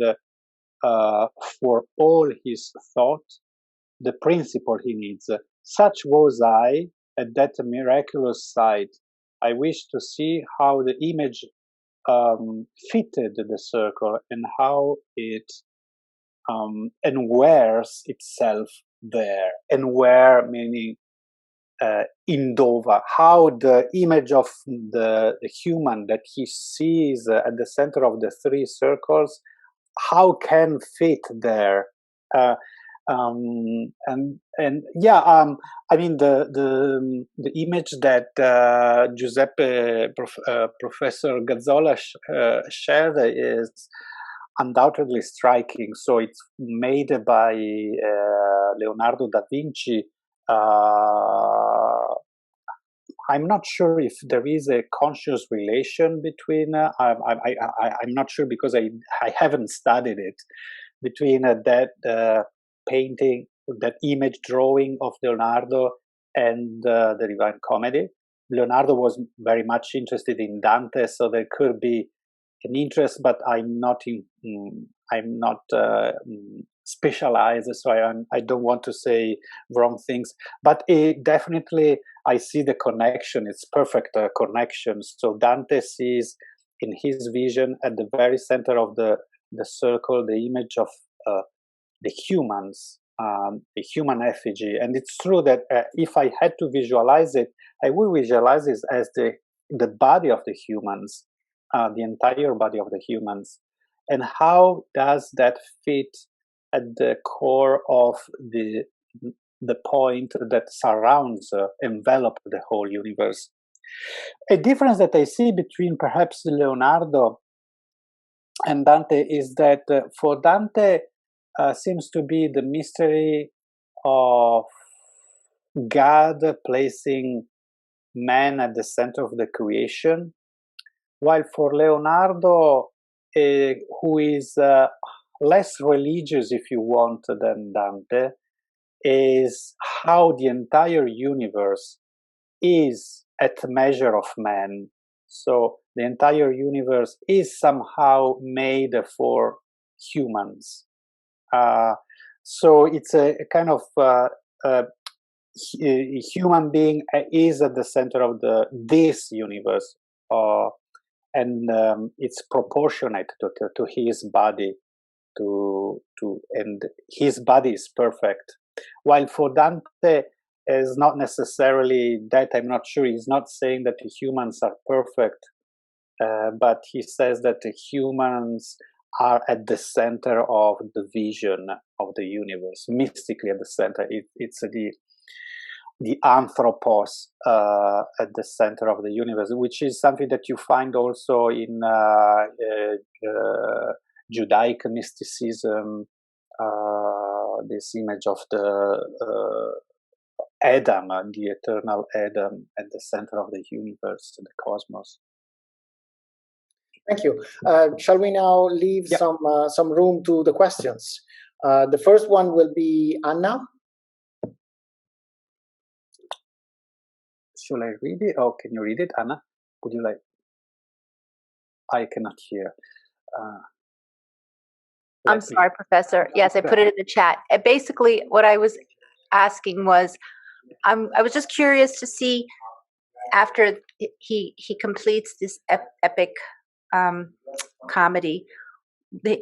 for all his thought the principle he needs. Such was I at that miraculous sight. I wish to see how the image fitted the circle and how it wears itself there. And where meaning indova, how the image of the human that he sees at the center of the three circles, how can fit there. I mean the image that Professor Gazzola shared is undoubtedly striking. So it's made by Leonardo da Vinci. I'm not sure if there is a conscious relation between. I'm not sure because I haven't studied it, between that painting, that image drawing of Leonardo and the Divine Comedy. Leonardo was very much interested in Dante, so there could be an interest, but I'm not specialized, so I don't want to say wrong things. But definitely, I see the connection. It's perfect connection. So Dante sees in his vision at the very center of the circle the image of the humans, the human effigy. And it's true that if I had to visualize it, I would visualize it as the body of the humans, the entire body of the humans. And how does that fit at the core of the point that surrounds, envelop the whole universe? A difference that I see between perhaps Leonardo and Dante is that for Dante seems to be the mystery of God placing man at the center of the creation, while for Leonardo, who is less religious, if you want, than Dante, is how the entire universe is at the measure of man. So the entire universe is somehow made for humans. So it's a kind of human being is at the center of this universe, and it's proportionate to his body, and his body is perfect. While for Dante is not necessarily that. I'm not sure. He's not saying that the humans are perfect, but he says that the humans are at the center of the vision of the universe, mystically at the center. It's the anthropos at the center of the universe, which is something that you find also in Judaic mysticism, this image of the Adam, the eternal Adam at the center of the universe, the cosmos. Thank you. Shall we now leave some room to the questions? The first one will be Anna. Shall I read it? Oh, can you read it, Anna? Would you like? I cannot hear. I'm sorry, Professor. Yes, I put it in the chat. Basically, what I was asking was, I was just curious to see after he completes this epic comedy,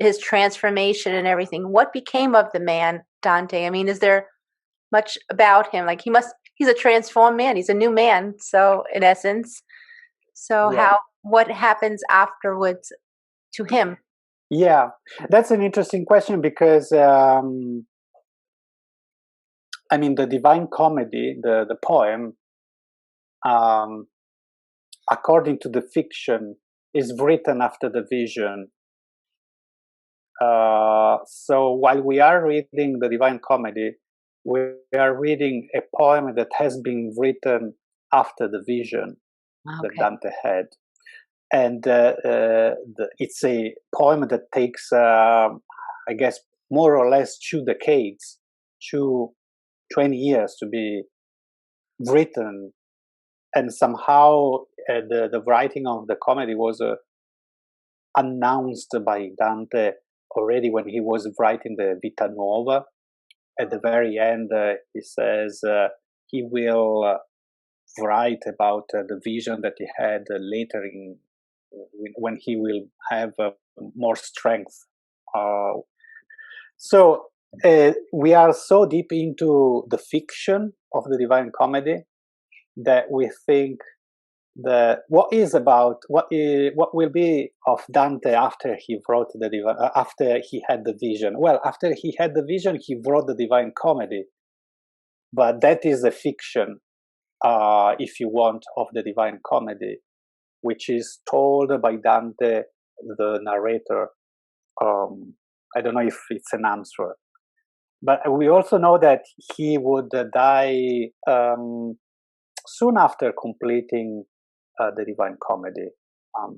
his transformation and everything. What became of the man Dante? I mean, is there much about him? Like he's a transformed man. He's a new man. So in essence, what happens afterwards to him? Yeah, that's an interesting question because I mean, the Divine Comedy, the poem, according to the fiction, is written after the vision. So while we are reading the Divine Comedy, we are reading a poem that has been written after the vision that Dante had. And it's a poem that takes, I guess, more or less 2 decades, 20 years to be written. And somehow the writing of the comedy was announced by Dante already when he was writing the Vita Nuova. At the very end, he says he will write about the vision that he had later when he will have more strength. So we are so deep into the fiction of the Divine Comedy that we think that what will be of Dante after he wrote after he had the vision. Well, after he had the vision, he wrote the Divine Comedy, but that is a fiction, if you want, of the Divine Comedy, which is told by Dante, the narrator. I don't know if it's an answer, but we also know that he would die soon after completing the Divine Comedy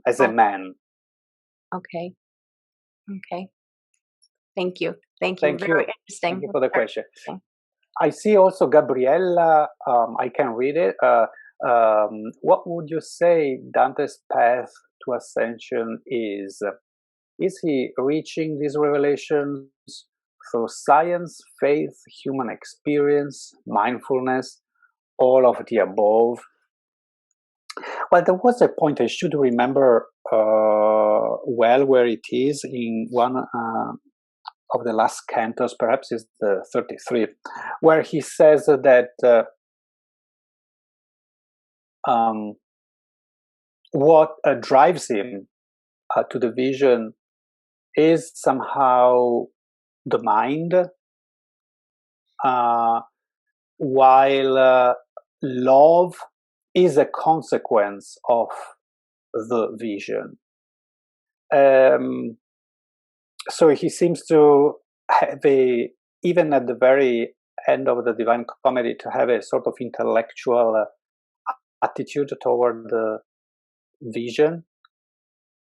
as a man. Okay. Thank you. Thank Very you. interesting. Thank you for the question. I see also Gabriella. I can read it. What would you say Dante's path to ascension is? Is he reaching these revelations through science, faith, human experience, mindfulness, all of the above? Well, there was a point I should remember well where it is in one of the last cantos, perhaps is the 33, where he says that what drives him to the vision is somehow the mind, while love is a consequence of the vision. So he seems to have even at the very end of the Divine Comedy, to have a sort of intellectual attitude toward the vision.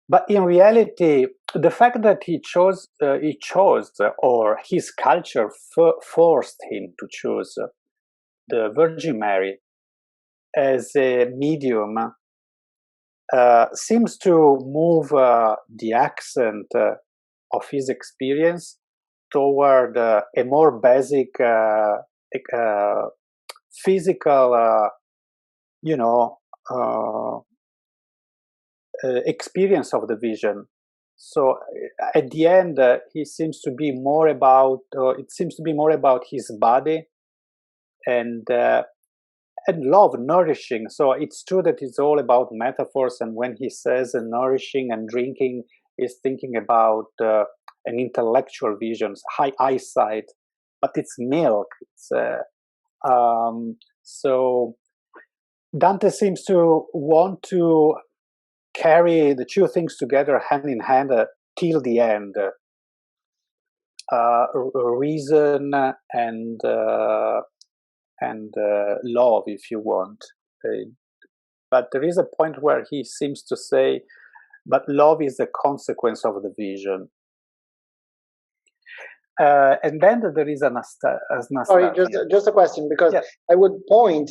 But in reality, the fact that he chose, or his culture forced him to choose the Virgin Mary as a medium seems to move the accent of his experience toward a more basic physical, experience of the vision. So at the end, he seems to be more about. It seems to be more about his body and love, nourishing. So it's true that it's all about metaphors. And when he says nourishing and drinking, he's thinking about an intellectual vision, high eyesight. But it's milk. It's So Dante seems to want to carry the two things together hand in hand till the end. Reason and love, if you want. But there is a point where he seems to say, but love is a consequence of the vision. And then there is Anastasia. Sorry, just a question, because I would point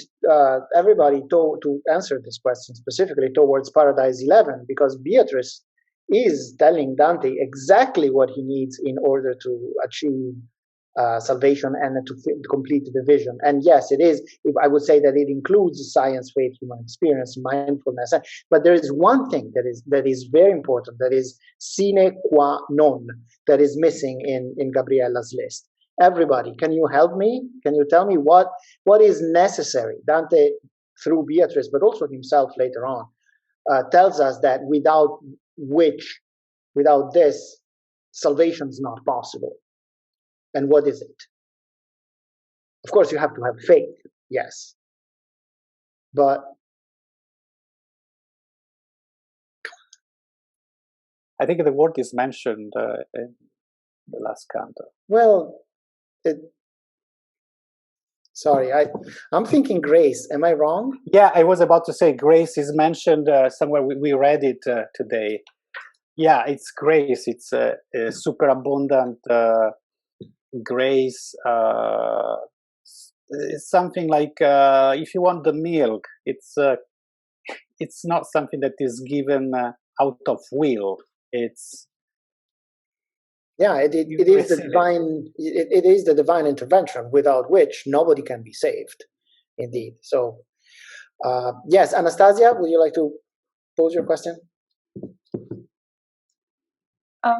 everybody to answer this question specifically towards Paradise 11, because Beatrice is telling Dante exactly what he needs in order to achieve salvation and to complete the vision. And yes, it is. I would say that it includes science, faith, human experience, mindfulness. But there is one thing that is very important, that is sine qua non, that is missing in Gabriella's list. Everybody, can you help me? Can you tell me what is necessary? Dante, through Beatrice, but also himself later on, tells us that without this, salvation is not possible. And what is it? Of course, you have to have faith, yes. But I think the word is mentioned in the last canto. Well, sorry, I'm thinking grace. Am I wrong? Yeah, I was about to say grace is mentioned somewhere. We read it today. Yeah, it's grace. It's a superabundant grace. It's something like if you want the milk, it's not something that is given out of will. It's it is the divine. It is the divine intervention without which nobody can be saved. Indeed. So yes, Anastasia, would you like to pose your question?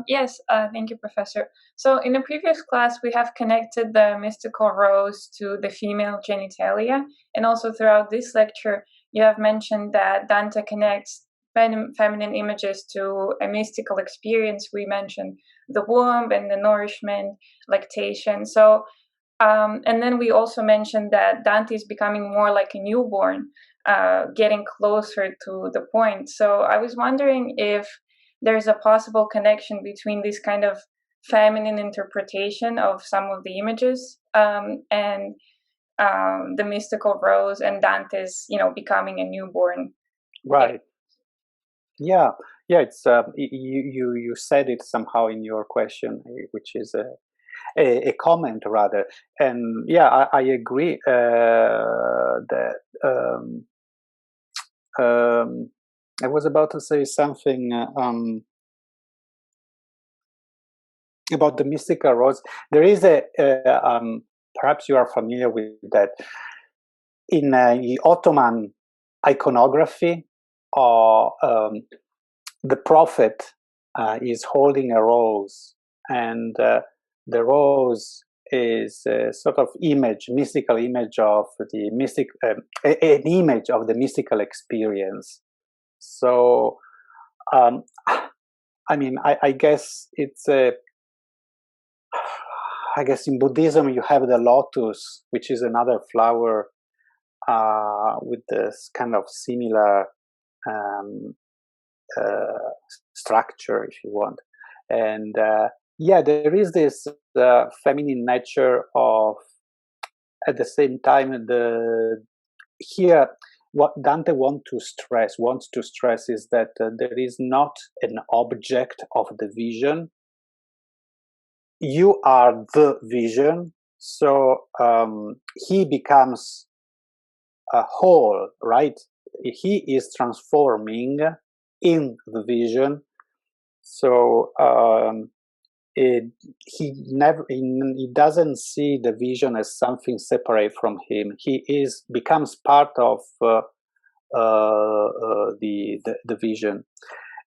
Yes, thank you, Professor. So in a previous class, we have connected the mystical rose to the female genitalia. And also throughout this lecture, you have mentioned that Dante connects feminine images to a mystical experience. We mentioned the womb and the nourishment, lactation. So, and then we also mentioned that Dante is becoming more like a newborn, getting closer to the point. So I was wondering if there's a possible connection between this kind of feminine interpretation of some of the images and the mystical rose and Dante's, becoming a newborn. Right. Yeah. It's you said it somehow in your question, which is a comment rather, and yeah, I agree that. I was about to say something about the mystical rose. There is perhaps you are familiar with that. In the Ottoman iconography, the prophet is holding a rose, and the rose is a sort of mystical image of the mystic, an image of the mystical experience. So, I mean, I guess it's I guess in Buddhism you have the lotus, which is another flower with this kind of similar structure, if you want. And there is this feminine nature of, at the same time, here what Dante wants to stress is that there is not an object of the vision. You are the vision, so he becomes a whole, right? He is transforming in the vision. So he doesn't see the vision as something separate from him. He becomes part of the vision,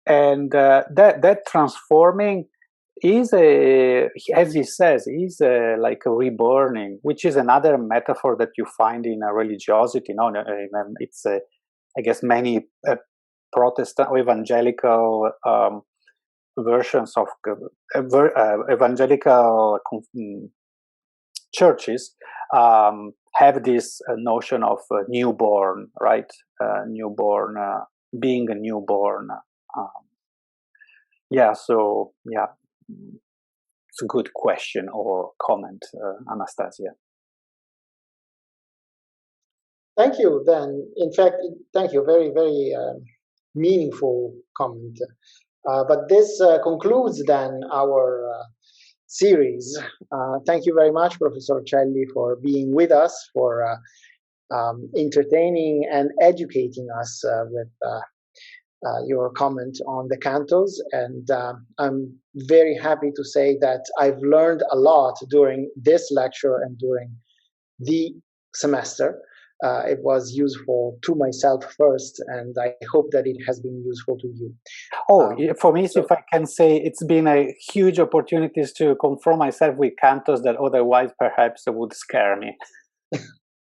and that transforming is as he says, is like a reborning, which is another metaphor that you find in religiosity. It's I guess many Protestant or evangelical versions of evangelical churches have this notion of newborn, right? Newborn, being a newborn. So it's a good question or comment, Anastasia. Thank you, then. In fact, thank you. Very, very meaningful comment. But this concludes then our series. Thank you very much, Professor Celli, for being with us, for entertaining and educating us with your comment on the cantos. And I'm very happy to say that I've learned a lot during this lecture and during the semester. It was useful to myself first, and I hope that it has been useful to you. For me, if I can say, it's been a huge opportunity to confront myself with cantos that otherwise perhaps would scare me.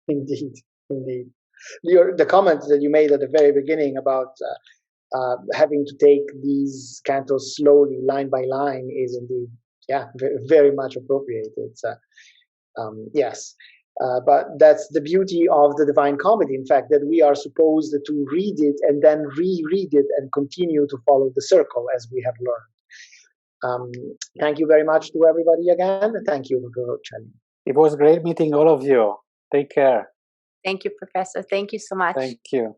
Indeed. The comment that you made at the very beginning about having to take these cantos slowly, line by line, is indeed, very much appropriate. It's yes. But that's the beauty of the Divine Comedy, in fact, that we are supposed to read it and then reread it and continue to follow the circle as we have learned. Thank you very much to everybody again. Thank you, Professor Celli. It was great meeting all of you. Take care. Thank you, Professor. Thank you so much. Thank you.